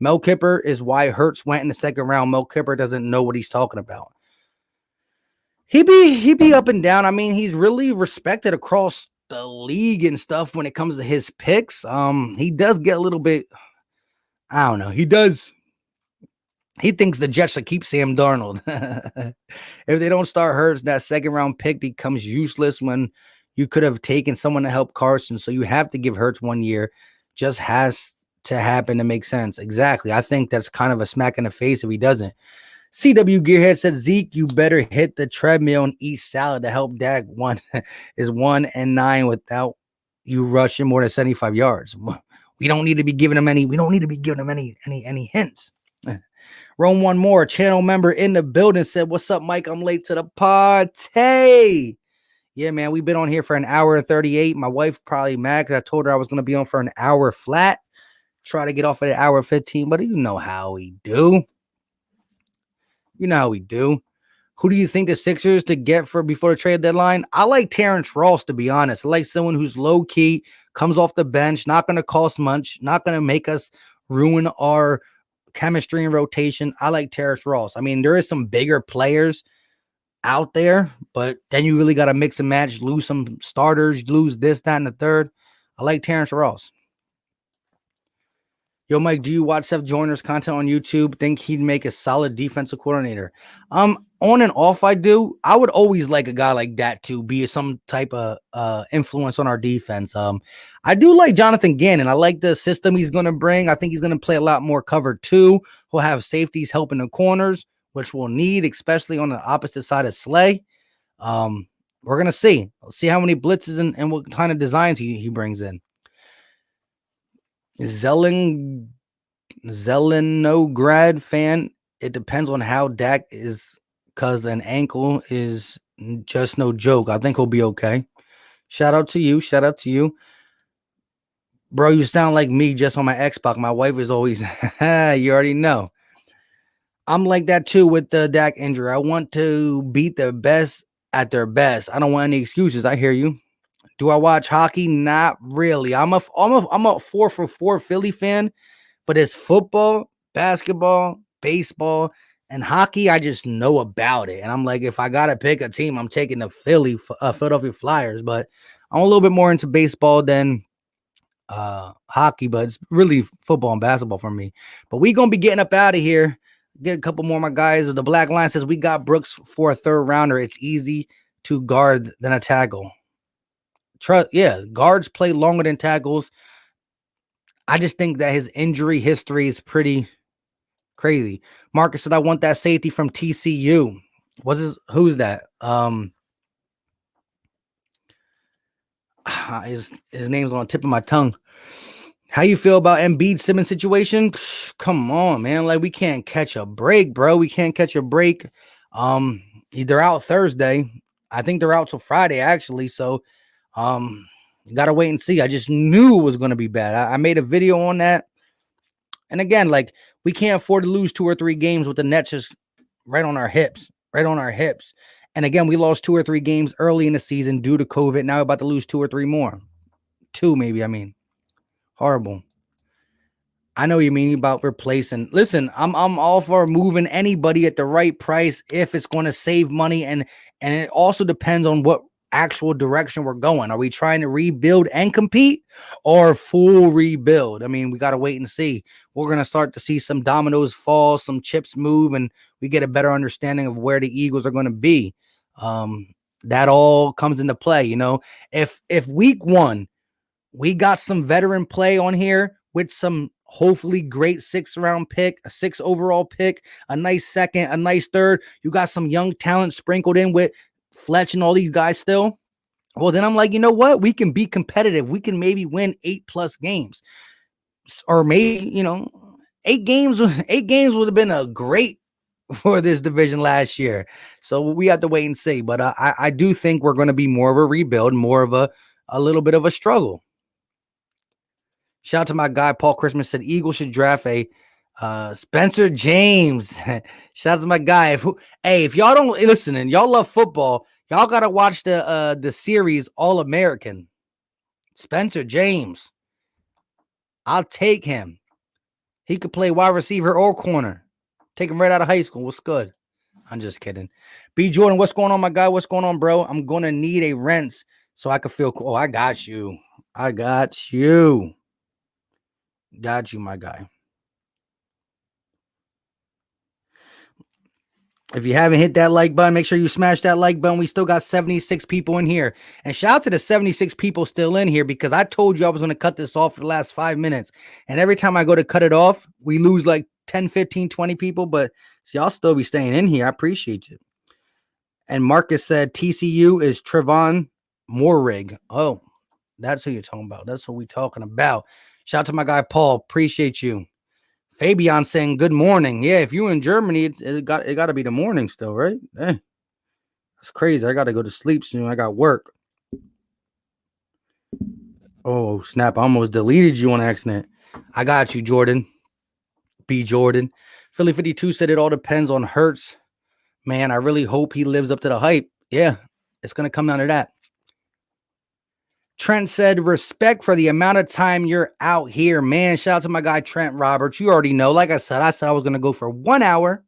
Mel Kiper is why Hurts went in the second round. Mel Kiper doesn't know what he's talking about. He be up and down. I mean, he's really respected across the league and stuff when it comes to his picks. He does get a little bit, I don't know. He thinks the Jets should keep Sam Darnold. If they don't start Hurts, that second round pick becomes useless when you could have taken someone to help Carson. So you have to give Hurts 1 year. Just has to happen to make sense. Exactly. I think that's kind of a smack in the face if he doesn't. CW Gearhead said, Zeke, you better hit the treadmill and eat salad to help Dak. 1-9 without you rushing more than 75 yards. We don't need to be giving him any hints. Rome one more channel member in the building said, what's up, Mike? I'm late to the party. Yeah, man, we've been on here for an hour and 38. My wife probably mad because I told her I was going to be on for an hour flat. Try to get off at an hour 15, but you know how we do. Who do you think the Sixers to get for before the trade deadline? I like Terrence Ross, to be honest. I like someone who's low-key, comes off the bench, not going to cost much, not going to make us ruin our chemistry and rotation. I like Terrence Ross. I mean, there is some bigger players out there, but then you really got to mix and match, lose some starters, lose this, that, and the third. I like Terrence Ross. Yo, Mike, do you watch Seth Joyner's content on YouTube? Think he'd make a solid defensive coordinator? On and off, I do. I would always like a guy like that to be some type of influence on our defense. I do like Jonathan Gannon. I like the system he's going to bring. I think he's going to play a lot more cover two. He'll have safeties helping the corners, which we'll need, especially on the opposite side of Slay. We're going to see. We'll see how many blitzes and what kind of designs he brings in. Zelenograd fan, it depends on how Dak is, because an ankle is just no joke. I think he'll be okay. Shout out to you. Bro, you sound like me just on my Xbox. My wife is always, you already know. I'm like that too with the Dak injury. I want to beat the best at their best. I don't want any excuses. I hear you. Do I watch hockey? Not really. I'm a 4-for-4 Philly fan, but it's football, basketball, baseball, and hockey. I just know about it, and I'm like, if I gotta pick a team, I'm taking the Philadelphia Flyers. But I'm a little bit more into baseball than hockey, but it's really football and basketball for me. But we gonna be getting up out of here. Get a couple more of my guys. The Black Line says we got Brooks for a third rounder. It's easy to guard than a tackle. Guards play longer than tackles. I just think that his injury history is pretty crazy. Marcus said, I want that safety from TCU. Who's that? His name's on the tip of my tongue. How you feel about Embiid Simmons situation? Come on, man. Like, we can't catch a break, bro. We can't catch a break. They're out Thursday. I think they're out till Friday, actually. So, you gotta wait and see. I just knew it was gonna be bad. I made a video on that. And again, like, we can't afford to lose 2 or 3 games with the Nets just right on our hips. And again, we lost 2 or 3 games early in the season due to COVID. Now we're about to lose 2 or 3 more. 2, maybe. I mean, horrible. I know you mean about replacing. Listen, I'm all for moving anybody at the right price if it's going to save money, and it also depends on what actual direction we're going. Are we trying to rebuild and compete, or full rebuild? I mean, we got to wait and see. We're going to start to see some dominoes fall, some chips move, and we get a better understanding of where the Eagles are going to be. That all comes into play. You know, if week 1 we got some veteran play on here with some hopefully great 6th round pick, a 6 overall pick, a nice second, a nice third. You got some young talent sprinkled in with Fletch and all these guys still. Well, then I'm like, you know what? We can be competitive. We can maybe win 8+ games, or maybe, 8 games. 8 games would have been a great for this division last year. So we have to wait and see. But I do think we're going to be more of a rebuild, more of a little bit of a struggle. Shout out to my guy, Paul Christmas said Eagles should draft a Spencer James. Shout out to my guy. If y'all don't listen and y'all love football, y'all got to watch the series All American. Spencer James. I'll take him. He could play wide receiver or corner. Take him right out of high school. What's good? I'm just kidding. B. Jordan, what's going on, my guy? What's going on, bro? I'm going to need a rinse so I can feel cool. Oh, I got you. Got you, my guy. If you haven't hit that like button, make sure you smash that like button. We still got 76 people in here. And shout out to the 76 people still in here, because I told you I was going to cut this off for the last 5 minutes. And every time I go to cut it off, we lose like 10, 15, 20 people. But so y'all still be staying in here. I appreciate you. And Marcus said TCU is Trevon Moehrig. Oh, that's who you're talking about. That's what we're talking about. Shout out to my guy, Paul. Appreciate you. Fabian saying good morning. Yeah, if you're in Germany, it got to be the morning still, right? That's crazy. I got to go to sleep soon. I got work. Oh, snap. I almost deleted you on accident. I got you, Jordan. B. Jordan. Philly 52 said it all depends on Hurts. Man, I really hope he lives up to the hype. Yeah, it's going to come down to that. Trent said, respect for the amount of time you're out here, man. Shout out to my guy, Trent Roberts. You already know. Like I said I was going to go for 1 hour,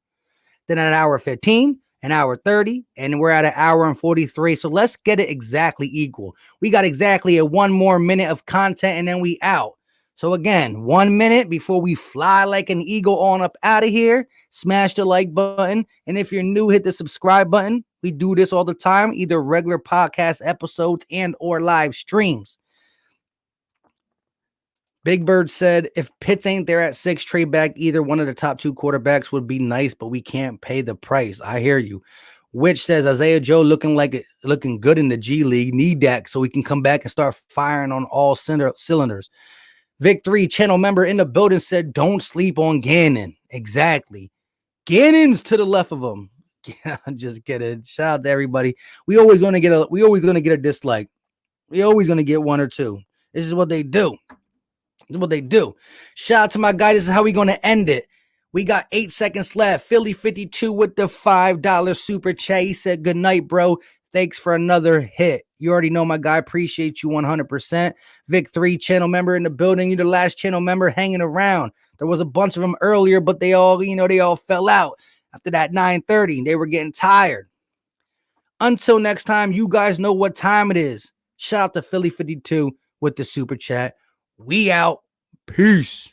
then an hour 15, an hour 30, and we're at an hour and 43. So let's get it exactly equal. We got exactly 1 more minute of content, and then we out. So again, 1 minute before we fly like an eagle on up out of here. Smash the like button. And if you're new, hit the subscribe button. We do this all the time, either regular podcast episodes and or live streams. Big Bird said, if Pitts ain't there at 6, trade back either one of the top 2 quarterbacks would be nice, but we can't pay the price. I hear you. Which says Isaiah Joe looking good in the G League. Need that so we can come back and start firing on all cylinders. Vic 3, channel member in the building, said, don't sleep on Gannon. Exactly. Gannon's to the left of him. Yeah, I'm just kidding. Shout out to everybody. We always gonna get a dislike. We always gonna get 1 or 2. This is what they do. Shout out to my guy. This is how we gonna end it. We got 8 seconds left. Philly 52 with the $5 super chat. He said, good night, bro. Thanks for another hit. You already know my guy. Appreciate you 100%. Vic 3 channel member in the building. You're the last channel member hanging around. There was a bunch of them earlier, but they all fell out after that 9:30. They were getting tired. Until next time, you guys know what time it is. Shout out to Philly 52 with the super chat. We out. Peace.